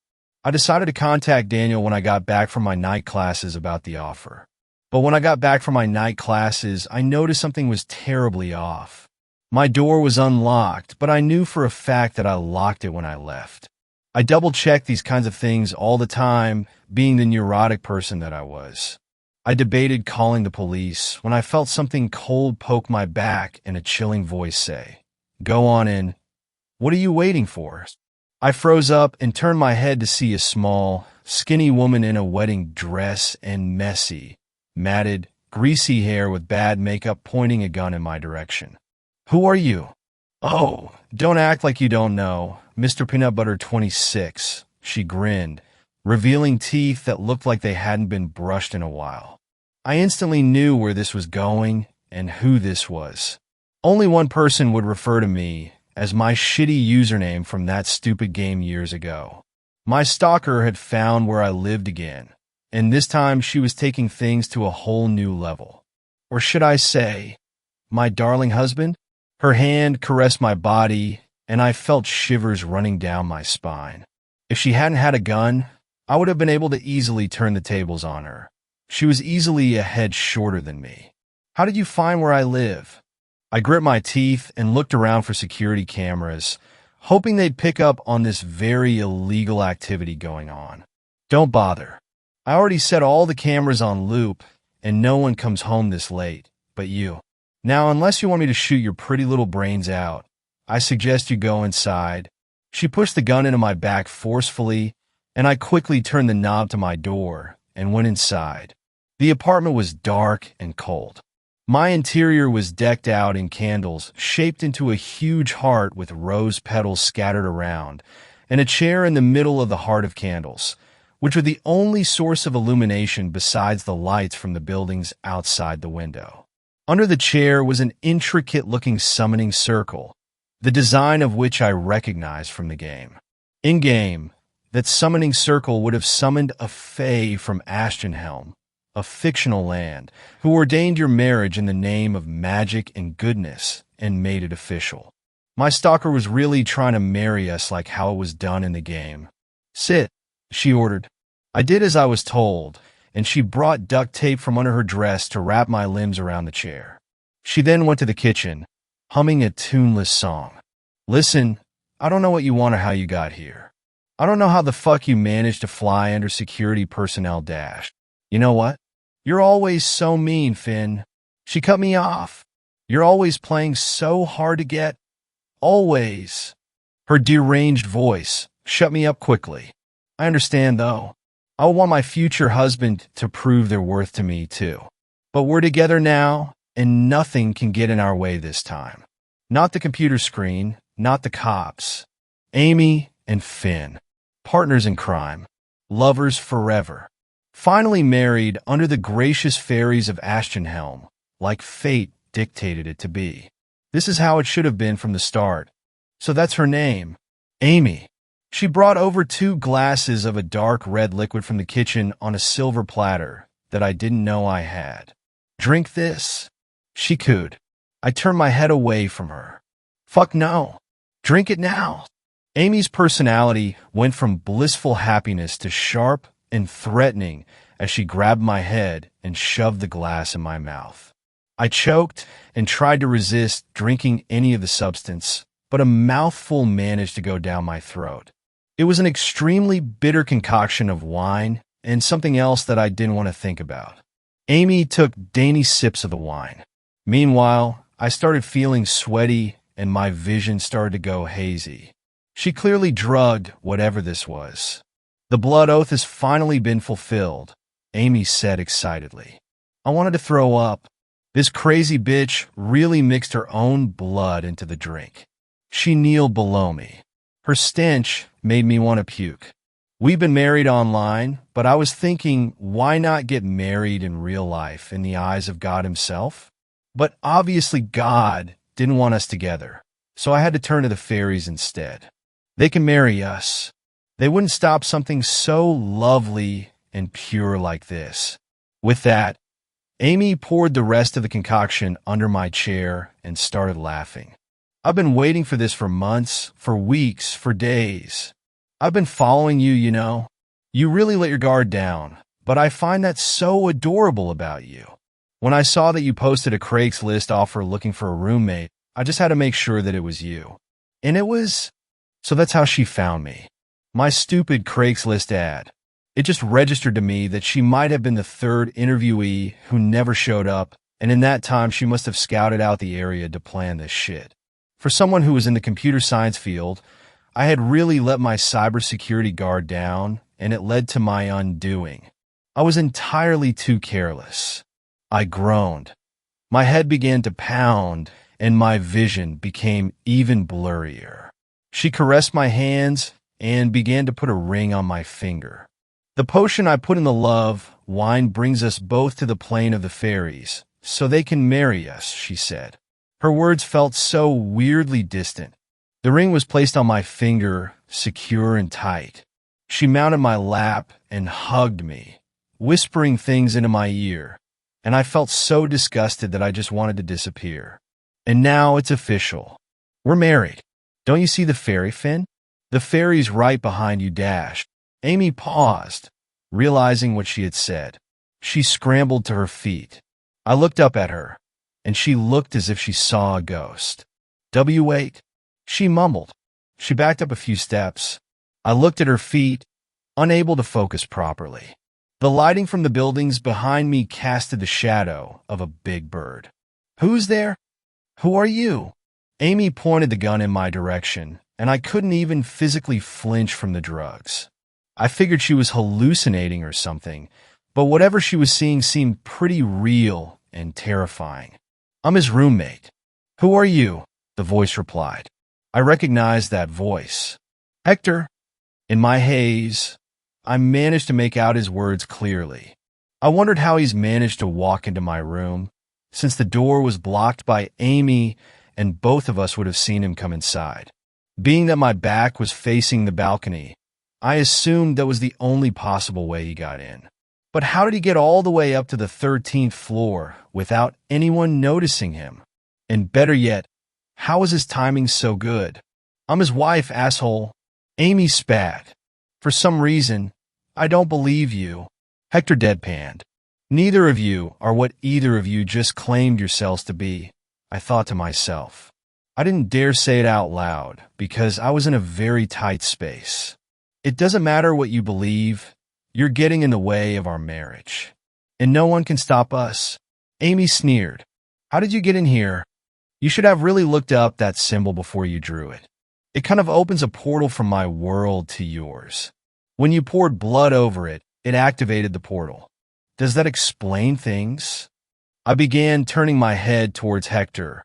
Speaker 1: I decided to contact Daniel when I got back from my night classes about the offer. But when I got back from my night classes, I noticed something was terribly off. My door was unlocked, but I knew for a fact that I locked it when I left. I double-checked these kinds of things all the time, being the neurotic person that I was. I debated calling the police when I felt something cold poke my back and a chilling voice say, "Go on in." What are you waiting for? I froze up and turned my head to see a small, skinny woman in a wedding dress and messy, matted, greasy hair with bad makeup pointing a gun in my direction. Who are you? Oh, don't act like you don't know. Mr. Peanut Butter 26. She grinned, revealing teeth that looked like they hadn't been brushed in a while. I instantly knew where this was going and who this was. Only one person would refer to me as my shitty username from that stupid game years ago. My stalker had found where I lived again, and this time she was taking things to a whole new level. Or should I say, my darling husband? Her hand caressed my body, and I felt shivers running down my spine. If she hadn't had a gun, I would have been able to easily turn the tables on her. She was easily a head shorter than me. How did you find where I live? I grit my teeth and looked around for security cameras, hoping they'd pick up on this very illegal activity going on. Don't bother. I already set all the cameras on loop, and no one comes home this late, but you. Now, unless you want me to shoot your pretty little brains out, I suggest you go inside. She pushed the gun into my back forcefully, and I quickly turned the knob to my door and went inside. The apartment was dark and cold. My interior was decked out in candles shaped into a huge heart with rose petals scattered around, and a chair in the middle of the heart of candles, which were the only source of illumination besides the lights from the buildings outside the window. Under the chair was an intricate-looking summoning circle, the design of which I recognized from the game. In-game, that summoning circle would have summoned a fae from Ashtonhelm, a fictional land, who ordained your marriage in the name of magic and goodness and made it official. My stalker was really trying to marry us like how it was done in the game. Sit, she ordered. I did as I was told, and she brought duct tape from under her dress to wrap my limbs around the chair. She then went to the kitchen, humming a tuneless song. Listen, I don't know what you want or how you got here. I don't know how the fuck you managed to fly under security personnel dash. You know what? You're always so mean, Finn. She cut me off. You're always playing so hard to get. Always. Her deranged voice shut me up quickly. I understand, though. I want my future husband to prove their worth to me, too. But we're together now, and nothing can get in our way this time. Not the computer screen, not the cops. Amy and Finn. Partners in crime. Lovers forever. Finally married under the gracious fairies of Ashtonhelm, like fate dictated it to be. This is how it should have been from the start. So that's her name, Amy. She brought over 2 glasses of a dark red liquid from the kitchen on a silver platter that I didn't know I had. Drink this. She cooed. I turned my head away from her. Fuck no. Drink it now. Amy's personality went from blissful happiness to sharp and threatening as she grabbed my head and shoved the glass in my mouth. I choked and tried to resist drinking any of the substance, but a mouthful managed to go down my throat. It was an extremely bitter concoction of wine and something else that I didn't want to think about. Amy took dainty sips of the wine. Meanwhile, I started feeling sweaty and my vision started to go hazy. She clearly drugged whatever this was. The blood oath has finally been fulfilled, Amy said excitedly. I wanted to throw up. This crazy bitch really mixed her own blood into the drink. She kneeled below me. Her stench made me want to puke. We've been married online, but I was thinking, why not get married in real life in the eyes of God himself? But obviously God didn't want us together, so I had to turn to the fairies instead. They can marry us. They wouldn't stop something so lovely and pure like this. With that, Amy poured the rest of the concoction under my chair and started laughing. I've been waiting for this for months, for weeks, for days. I've been following you, you know. You really let your guard down, but I find that so adorable about you. When I saw that you posted a Craigslist offer looking for a roommate, I just had to make sure that it was you. And it was... So that's how she found me. My stupid Craigslist ad. It just registered to me that she might have been the 3rd interviewee who never showed up, and in that time she must have scouted out the area to plan this shit. For someone who was in the computer science field, I had really let my cybersecurity guard down, and it led to my undoing. I was entirely too careless. I groaned. My head began to pound, and my vision became even blurrier. She caressed my hands and began to put a ring on my finger. The potion I put in the love wine brings us both to the plane of the fairies, so they can marry us, she said. Her words felt so weirdly distant. The ring was placed on my finger, secure and tight. She mounted my lap and hugged me, whispering things into my ear, and I felt so disgusted that I just wanted to disappear. And now it's official. We're married. Don't you see the fairy fin? The fairy's right behind you dashed. Amy paused, realizing what she had said. She scrambled to her feet. I looked up at her, and she looked as if she saw a ghost. W8, she mumbled. She backed up a few steps. I looked at her feet, unable to focus properly. The lighting from the buildings behind me casted the shadow of a big bird. Who's there? Who are you? Amy pointed the gun in my direction, and I couldn't even physically flinch from the drugs. I figured she was hallucinating or something, but whatever she was seeing seemed pretty real and terrifying. I'm his roommate. Who are you? The voice replied. I recognized that voice. Hector. In my haze, I managed to make out his words clearly. I wondered how he's managed to walk into my room, since the door was blocked by Amy and both of us would have seen him come inside. Being that my back was facing the balcony, I assumed that was the only possible way he got in. But how did he get all the way up to the 13th floor without anyone noticing him? And better yet, how was his timing so good? I'm his wife, asshole. Amy spat. For some reason, I don't believe you. Hector deadpanned. Neither of you are what either of you just claimed yourselves to be, I thought to myself. I didn't dare say it out loud because I was in a very tight space. It doesn't matter what you believe, you're getting in the way of our marriage. And no one can stop us. Amy sneered. How did you get in here? You should have really looked up that symbol before you drew it. It kind of opens a portal from my world to yours. When you poured blood over it, it activated the portal. Does that explain things? I began turning my head towards Hector,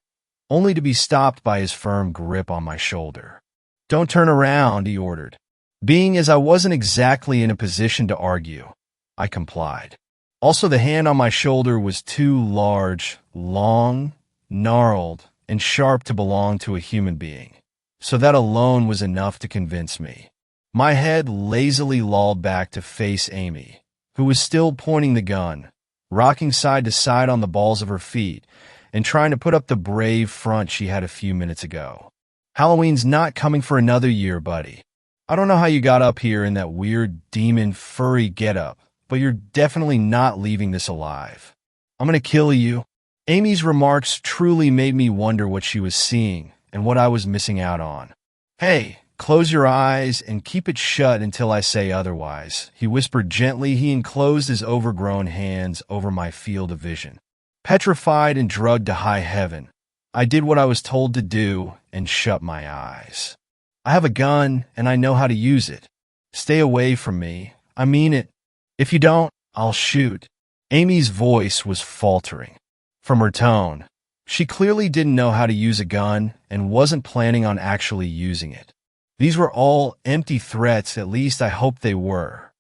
Speaker 1: only to be stopped by his firm grip on my shoulder. Don't turn around, he ordered. Being as I wasn't exactly in a position to argue, I complied. Also, the hand on my shoulder was too large, long, gnarled, and sharp to belong to a human being, so that alone was enough to convince me. My head lazily lolled back to face Amy, who was still pointing the gun, rocking side to side on the balls of her feet, and trying to put up the brave front she had a few minutes ago. Halloween's not coming for another year, buddy. I don't know how you got up here in that weird demon furry getup, but you're definitely not leaving this alive. I'm gonna kill you. Amy's remarks truly made me wonder what she was seeing and what I was missing out on. Hey, close your eyes and keep it shut until I say otherwise, he whispered gently. He enclosed his overgrown hands over my field of vision. Petrified and drugged to high heaven, I did what I was told to do and shut my eyes. I have a gun, and I know how to use it. Stay away from me. I mean it. If you don't, I'll shoot. Amy's voice was faltering. From her tone, she clearly didn't know how to use a gun and wasn't planning on actually using it. These were all empty threats, at least I hoped they were.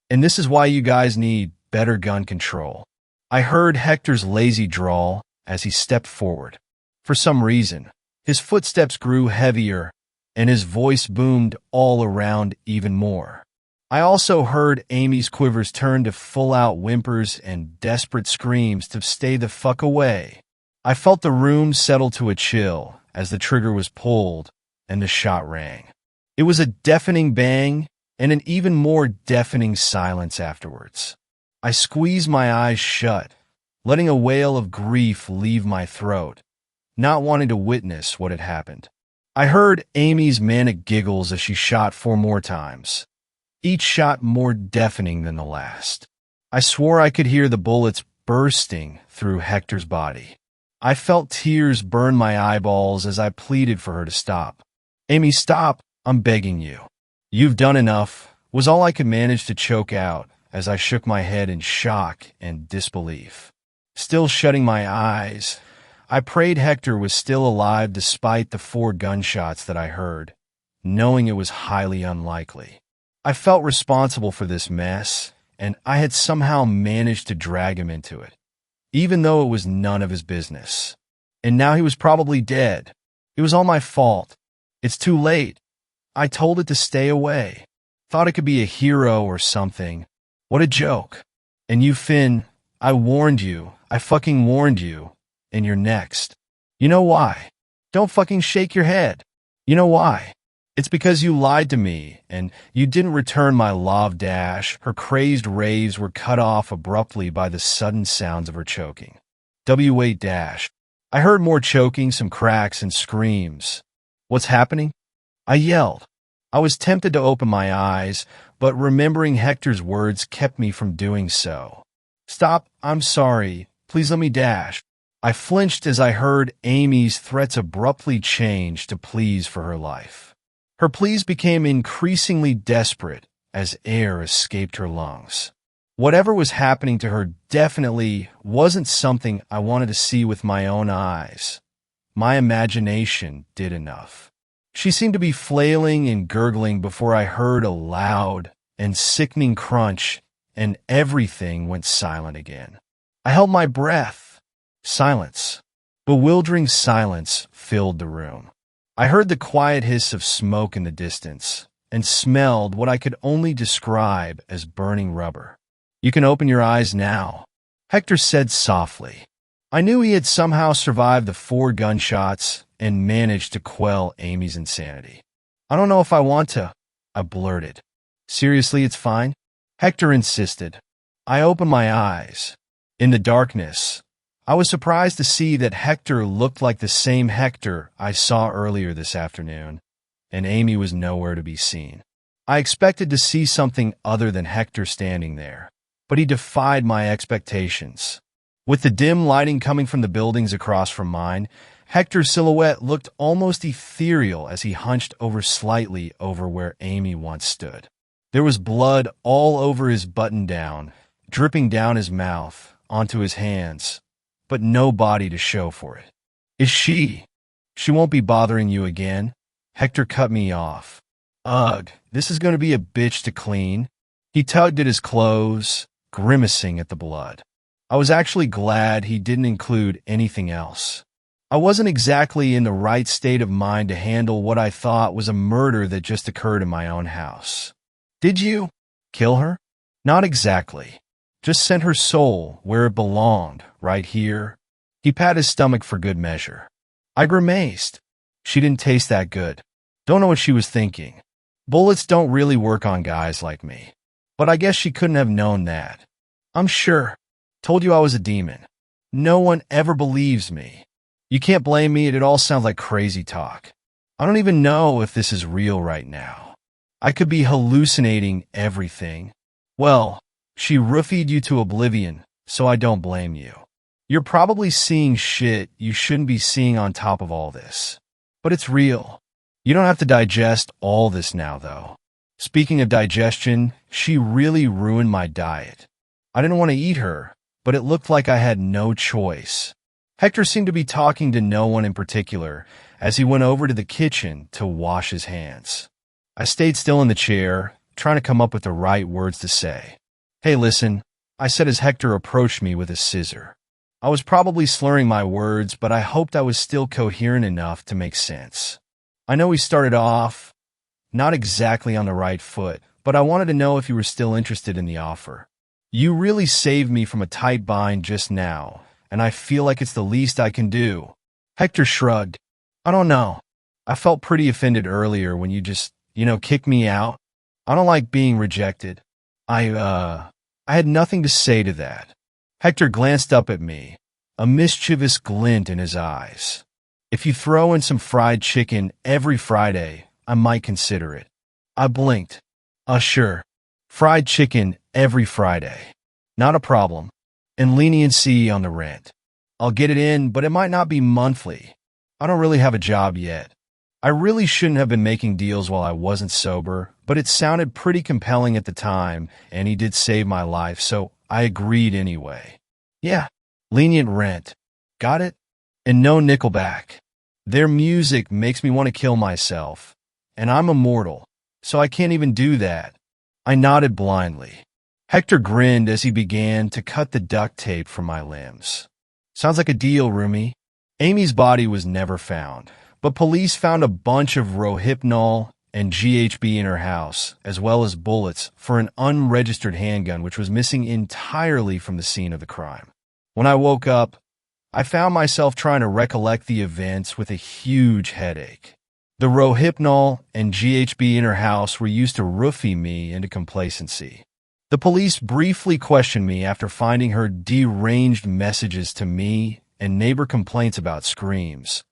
Speaker 1: And this is why you guys need better gun control. I heard Hector's lazy drawl as he stepped forward. For some reason, his footsteps grew heavier, and his voice boomed all around even more. I also heard Amy's quivers turn to full-out whimpers and desperate screams to stay the fuck away. I felt the room settle to a chill as the trigger was pulled and the shot rang. It was a deafening bang and an even more deafening silence afterwards. I squeezed my eyes shut, letting a wail of grief leave my throat, not wanting to witness what had happened. I heard Amy's manic giggles as she shot 4 more times, each shot more deafening than the last. I swore I could hear the bullets bursting through Hector's body. I felt tears burn my eyeballs as I pleaded for her to stop. Amy, stop, I'm begging you. You've done enough, was all I could manage to choke out as I shook my head in shock and disbelief. Still shutting my eyes, I prayed Hector was still alive despite the 4 gunshots that I heard, knowing it was highly unlikely. I felt responsible for this mess, and I had somehow managed to drag him into it, even though it was none of his business. And now he was probably dead. It was all my fault. It's too late. I told it to stay away. Thought it could be a hero or something. What a joke. And you, Finn, I warned you. I fucking warned you. And you're next. You know why? Don't fucking shake your head. You know why? It's because you lied to me, and you didn't return my love dash. Her crazed raves were cut off abruptly by the sudden sounds of her choking. W8 dash. I heard more choking, some cracks, and screams. What's happening? I yelled. I was tempted to open my eyes, but remembering Hector's words kept me from doing so. Stop, I'm sorry. Please let me dash. I flinched as I heard Amy's threats abruptly change to pleas for her life. Her pleas became increasingly desperate as air escaped her lungs. Whatever was happening to her definitely wasn't something I wanted to see with my own eyes. My imagination did enough. She seemed to be flailing and gurgling before I heard a loud and sickening crunch, and everything went silent again. I held my breath. Silence. Bewildering silence filled the room. I heard the quiet hiss of smoke in the distance and smelled what I could only describe as burning rubber. You can open your eyes now, Hector said softly. I knew he had somehow survived the 4 gunshots and managed to quell Amy's insanity. I don't know if I want to, I blurted. Seriously, it's fine? Hector insisted. I opened my eyes. In the darkness, I was surprised to see that Hector looked like the same Hector I saw earlier this afternoon, and Amy was nowhere to be seen. I expected to see something other than Hector standing there, but he defied my expectations. With the dim lighting coming from the buildings across from mine, Hector's silhouette looked almost ethereal as he hunched over slightly over where Amy once stood. There was blood all over his button-down, dripping down his mouth, onto his hands, but no body to show for it. Is she? She won't be bothering you again? Hector cut me off. Ugh, this is going to be a bitch to clean. He tugged at his clothes, grimacing at the blood. I was actually glad he didn't include anything else. I wasn't exactly in the right state of mind to handle what I thought was a murder that just occurred in my own house. Did you kill her? Not exactly. Just sent her soul where it belonged, right here. He patted his stomach for good measure. I grimaced. She didn't taste that good. Don't know what she was thinking. Bullets don't really work on guys like me. But I guess she couldn't have known that. I'm sure. Told you I was a demon. No one ever believes me. You can't blame me, it all sounds like crazy talk. I don't even know if this is real right now. I could be hallucinating everything. Well, she roofied you to oblivion, so I don't blame you. You're probably seeing shit you shouldn't be seeing on top of all this. But it's real. You don't have to digest all this now, though. Speaking of digestion, she really ruined my diet. I didn't want to eat her, but it looked like I had no choice. Hector seemed to be talking to no one in particular as he went over to the kitchen to wash his hands. I stayed still in the chair, trying to come up with the right words to say. Hey, listen, I said as Hector approached me with a scissor. I was probably slurring my words, but I hoped I was still coherent enough to make sense. I know we started off not exactly on the right foot, but I wanted to know if you were still interested in the offer. You really saved me from a tight bind just now, and I feel like it's the least I can do. Hector shrugged. I don't know. I felt pretty offended earlier when you just, kicked me out. I don't like being rejected. I had nothing to say to that. Hector glanced up at me, a mischievous glint in his eyes. If you throw in some fried chicken every Friday, I might consider it. I blinked. Sure. Fried chicken every Friday. Not a problem. And leniency on the rent. I'll get it in, but it might not be monthly. I don't really have a job yet. I really shouldn't have been making deals while I wasn't sober, but it sounded pretty compelling at the time, and he did save my life, so I agreed anyway. Yeah, lenient rent. Got it? And no Nickelback. Their music makes me want to kill myself, and I'm immortal, so I can't even do that. I nodded blindly. Hector grinned as he began to cut the duct tape from my limbs. Sounds like a deal, roomie. Amy's body was never found, but police found a bunch of Rohypnol and GHB in her house, as well as bullets for an unregistered handgun which was missing entirely from the scene of the crime. When I woke up, I found myself trying to recollect the events with a huge headache. The Rohypnol and GHB in her house were used to roofie me into complacency. The police briefly questioned me after finding her deranged messages to me and neighbor complaints about screams,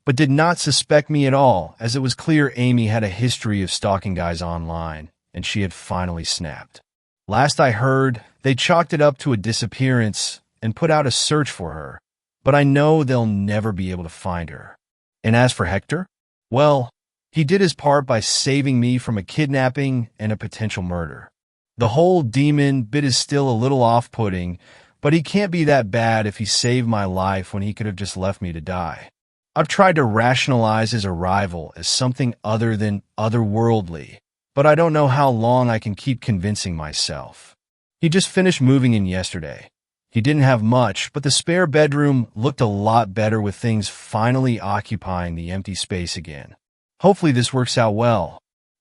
Speaker 1: but did not suspect me at all, as it was clear Amy had a history of stalking guys online, and she had finally snapped. Last I heard, they chalked it up to a disappearance and put out a search for her, but I know they'll never be able to find her. And as for Hector, well, he did his part by saving me from a kidnapping and a potential murder. The whole demon bit is still a little off-putting, but he can't be that bad if he saved my life when he could have just left me to die. I've tried to rationalize his arrival as something other than otherworldly, but I don't know how long I can keep convincing myself. He just finished moving in yesterday. He didn't have much, but the spare bedroom looked a lot better with things finally occupying the empty space again. Hopefully this works out well.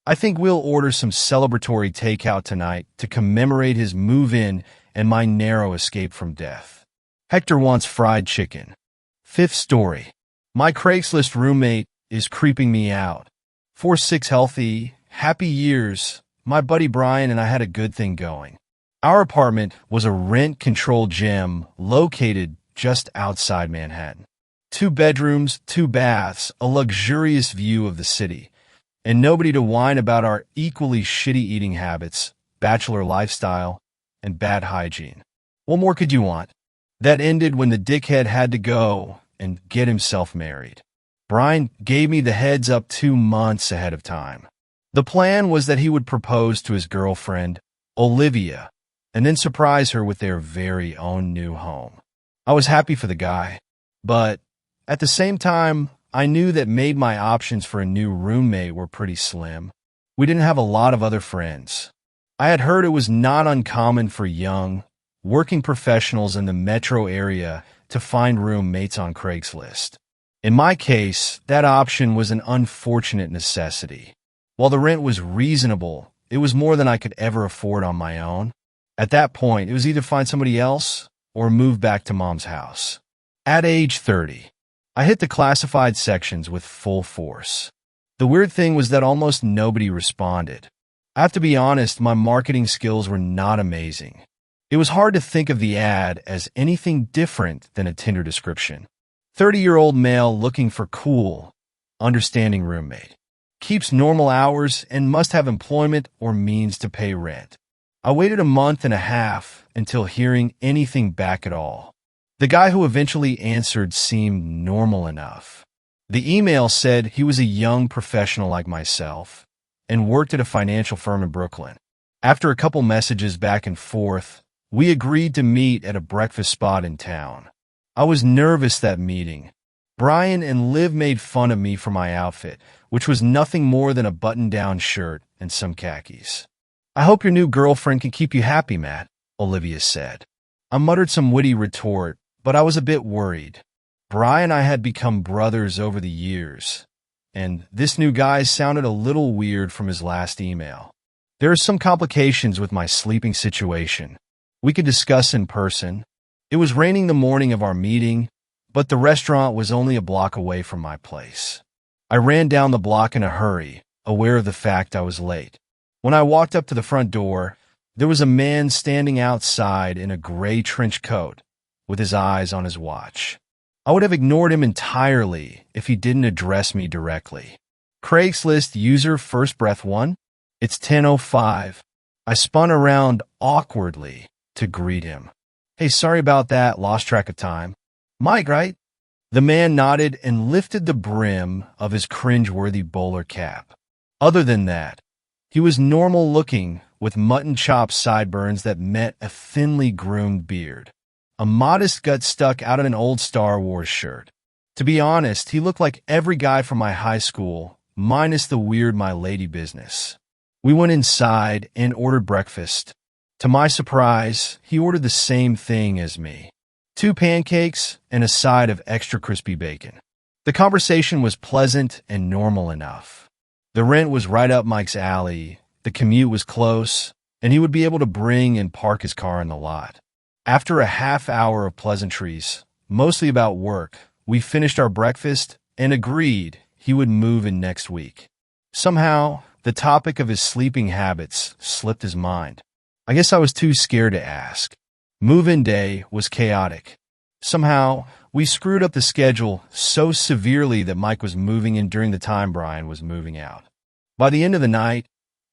Speaker 1: I think we'll order some celebratory takeout tonight to commemorate his move-in and my narrow escape from death. Hector wants fried chicken. Fifth story. My Craigslist roommate is creeping me out. 4-6 healthy, happy years. My buddy Brian and I had a good thing going. Our apartment was a rent-controlled gem located just outside Manhattan. 2 bedrooms, 2 baths, a luxurious view of the city, and nobody to whine about our equally shitty eating habits, bachelor lifestyle, and bad hygiene. What more could you want? That ended when the dickhead had to go and get himself married. Brian gave me the heads up 2 months ahead of time. The plan was that he would propose to his girlfriend, Olivia, and then surprise her with their very own new home. I was happy for the guy, but at the same time, I knew that made my options for a new roommate were pretty slim. We didn't have a lot of other friends. I had heard it was not uncommon for young, working professionals in the metro area to find roommates on Craigslist. In my case, that option was an unfortunate necessity. While the rent was reasonable, it was more than I could ever afford on my own. At that point, it was either find somebody else or move back to mom's house. At age 30, I hit the classified sections with full force. The weird thing was that almost nobody responded. I have to be honest, my marketing skills were not amazing. It was hard to think of the ad as anything different than a Tinder description. 30-year-old male looking for cool, understanding roommate. Keeps normal hours and must have employment or means to pay rent. I waited a month and a half until hearing anything back at all. The guy who eventually answered seemed normal enough. The email said he was a young professional like myself and worked at a financial firm in Brooklyn. After a couple messages back and forth, we agreed to meet at a breakfast spot in town. I was nervous that meeting. Brian and Liv made fun of me for my outfit, which was nothing more than a button-down shirt and some khakis. "I hope your new girlfriend can keep you happy, Matt," Olivia said. I muttered some witty retort, but I was a bit worried. Brian and I had become brothers over the years, and this new guy sounded a little weird from his last email. There are some complications with my sleeping situation. We could discuss in person. It was raining the morning of our meeting, but the restaurant was only a block away from my place. I ran down the block in a hurry, aware of the fact I was late. When I walked up to the front door, there was a man standing outside in a gray trench coat, with his eyes on his watch. I would have ignored him entirely if he didn't address me directly. "Craigslist user First Breath 1? It's 10:05. I spun around awkwardly to greet him. "Hey, sorry about that, lost track of time." Mike, right? The man nodded and lifted the brim of his cringe-worthy bowler cap. Other than that, he was normal-looking with mutton chop sideburns that met a thinly groomed beard. A modest gut stuck out of an old Star Wars shirt. To be honest, he looked like every guy from my high school, minus the weird my lady business. We went inside and ordered breakfast. To my surprise, he ordered the same thing as me. 2 pancakes and a side of extra crispy bacon. The conversation was pleasant and normal enough. The rent was right up Mike's alley, the commute was close, and he would be able to bring and park his car in the lot. After a half hour of pleasantries, mostly about work, we finished our breakfast and agreed he would move in next week. Somehow, the topic of his sleeping habits slipped his mind. I guess I was too scared to ask. Move-in day was chaotic. Somehow, we screwed up the schedule so severely that Mike was moving in during the time Brian was moving out. By the end of the night,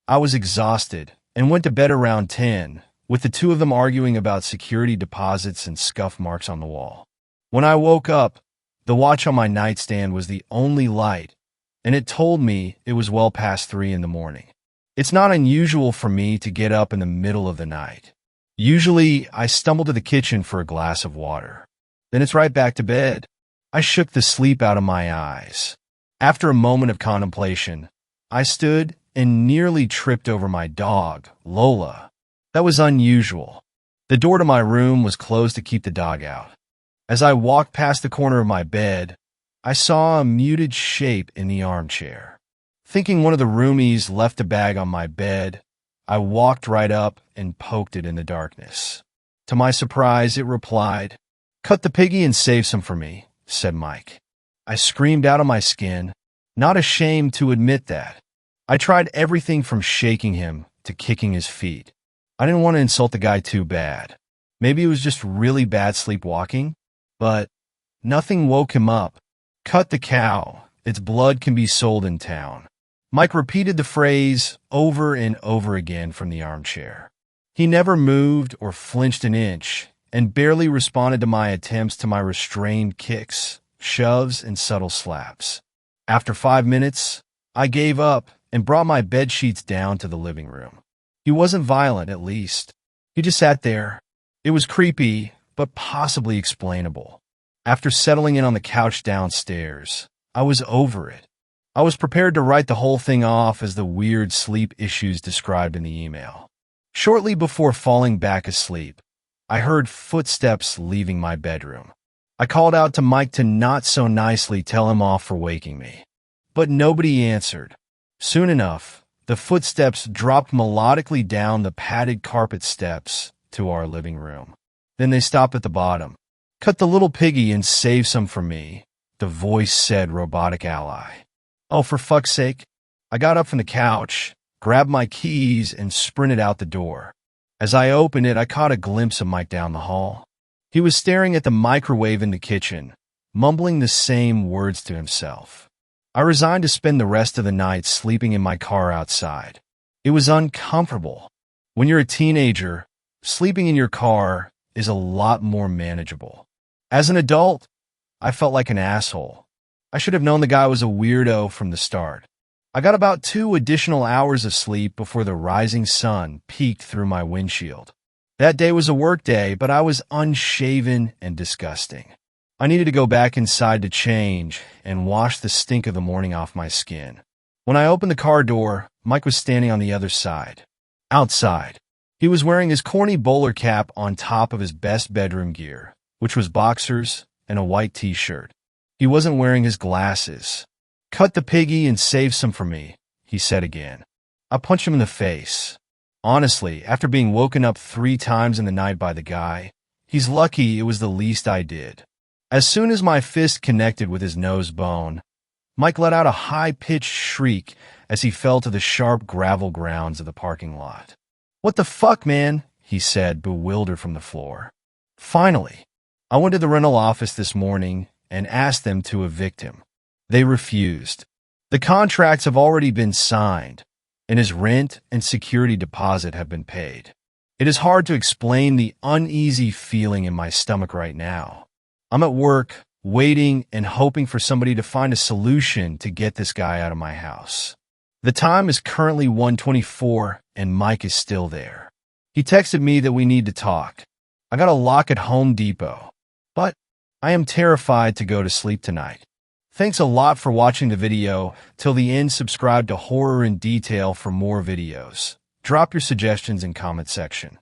Speaker 1: I was exhausted and went to bed around 10, with the two of them arguing about security deposits and scuff marks on the wall. When I woke up, the watch on my nightstand was the only light, and it told me it was well past 3 in the morning. It's not unusual for me to get up in the middle of the night. Usually, I stumble to the kitchen for a glass of water. Then it's right back to bed. I shook the sleep out of my eyes. After a moment of contemplation, I stood and nearly tripped over my dog, Lola. That was unusual. The door to my room was closed to keep the dog out. As I walked past the corner of my bed, I saw a muted shape in the armchair. Thinking one of the roomies left a bag on my bed, I walked right up and poked it in the darkness. To my surprise, it replied, "Cut the piggy and save some for me," said Mike. I screamed out of my skin, not ashamed to admit that. I tried everything from shaking him to kicking his feet. I didn't want to insult the guy too bad. Maybe it was just really bad sleepwalking, but nothing woke him up. Cut the cow. Its blood can be sold in town. Mike repeated the phrase over and over again from the armchair. He never moved or flinched an inch and barely responded to my attempts to my restrained kicks, shoves, and subtle slaps. After 5 minutes, I gave up and brought my bed sheets down to the living room. He wasn't violent, at least. He just sat there. It was creepy, but possibly explainable. After settling in on the couch downstairs, I was over it. I was prepared to write the whole thing off as the weird sleep issues described in the email. Shortly before falling back asleep, I heard footsteps leaving my bedroom. I called out to Mike to not so nicely tell him off for waking me. But nobody answered. Soon enough, the footsteps dropped melodically down the padded carpet steps to our living room. Then they stopped at the bottom. "Cut the little piggy and save some for me," the voice said, robotic ally. Oh, for fuck's sake. I got up from the couch, grabbed my keys, and sprinted out the door. As I opened it, I caught a glimpse of Mike down the hall. He was staring at the microwave in the kitchen, mumbling the same words to himself. I resigned to spend the rest of the night sleeping in my car outside. It was uncomfortable. When you're a teenager, sleeping in your car is a lot more manageable. As an adult, I felt like an asshole. I should have known the guy was a weirdo from the start. I got about 2 additional hours of sleep before the rising sun peeked through my windshield. That day was a work day, but I was unshaven and disgusting. I needed to go back inside to change and wash the stink of the morning off my skin. When I opened the car door, Mike was standing on the other side. Outside. He was wearing his corny bowler cap on top of his best bedroom gear, which was boxers and a white t-shirt. He wasn't wearing his glasses. "Cut the piggy and save some for me," he said again. I punched him in the face. Honestly, after being woken up 3 times in the night by the guy, he's lucky it was the least I did. As soon as my fist connected with his nose bone, Mike let out a high-pitched shriek as he fell to the sharp gravel grounds of the parking lot. "What the fuck, man?" he said, bewildered from the floor. Finally, I went to the rental office this morning and asked them to evict him. They refused. The contracts have already been signed, and his rent and security deposit have been paid. It is hard to explain the uneasy feeling in my stomach right now. I'm at work, waiting and hoping for somebody to find a solution to get this guy out of my house. The time is currently 1:24 and Mike is still there. He texted me that we need to talk. I got a lock at Home Depot, but I am terrified to go to sleep tonight. Thanks a lot for watching the video. Till the end, subscribe to Horror in Detail for more videos. Drop your suggestions in comment section.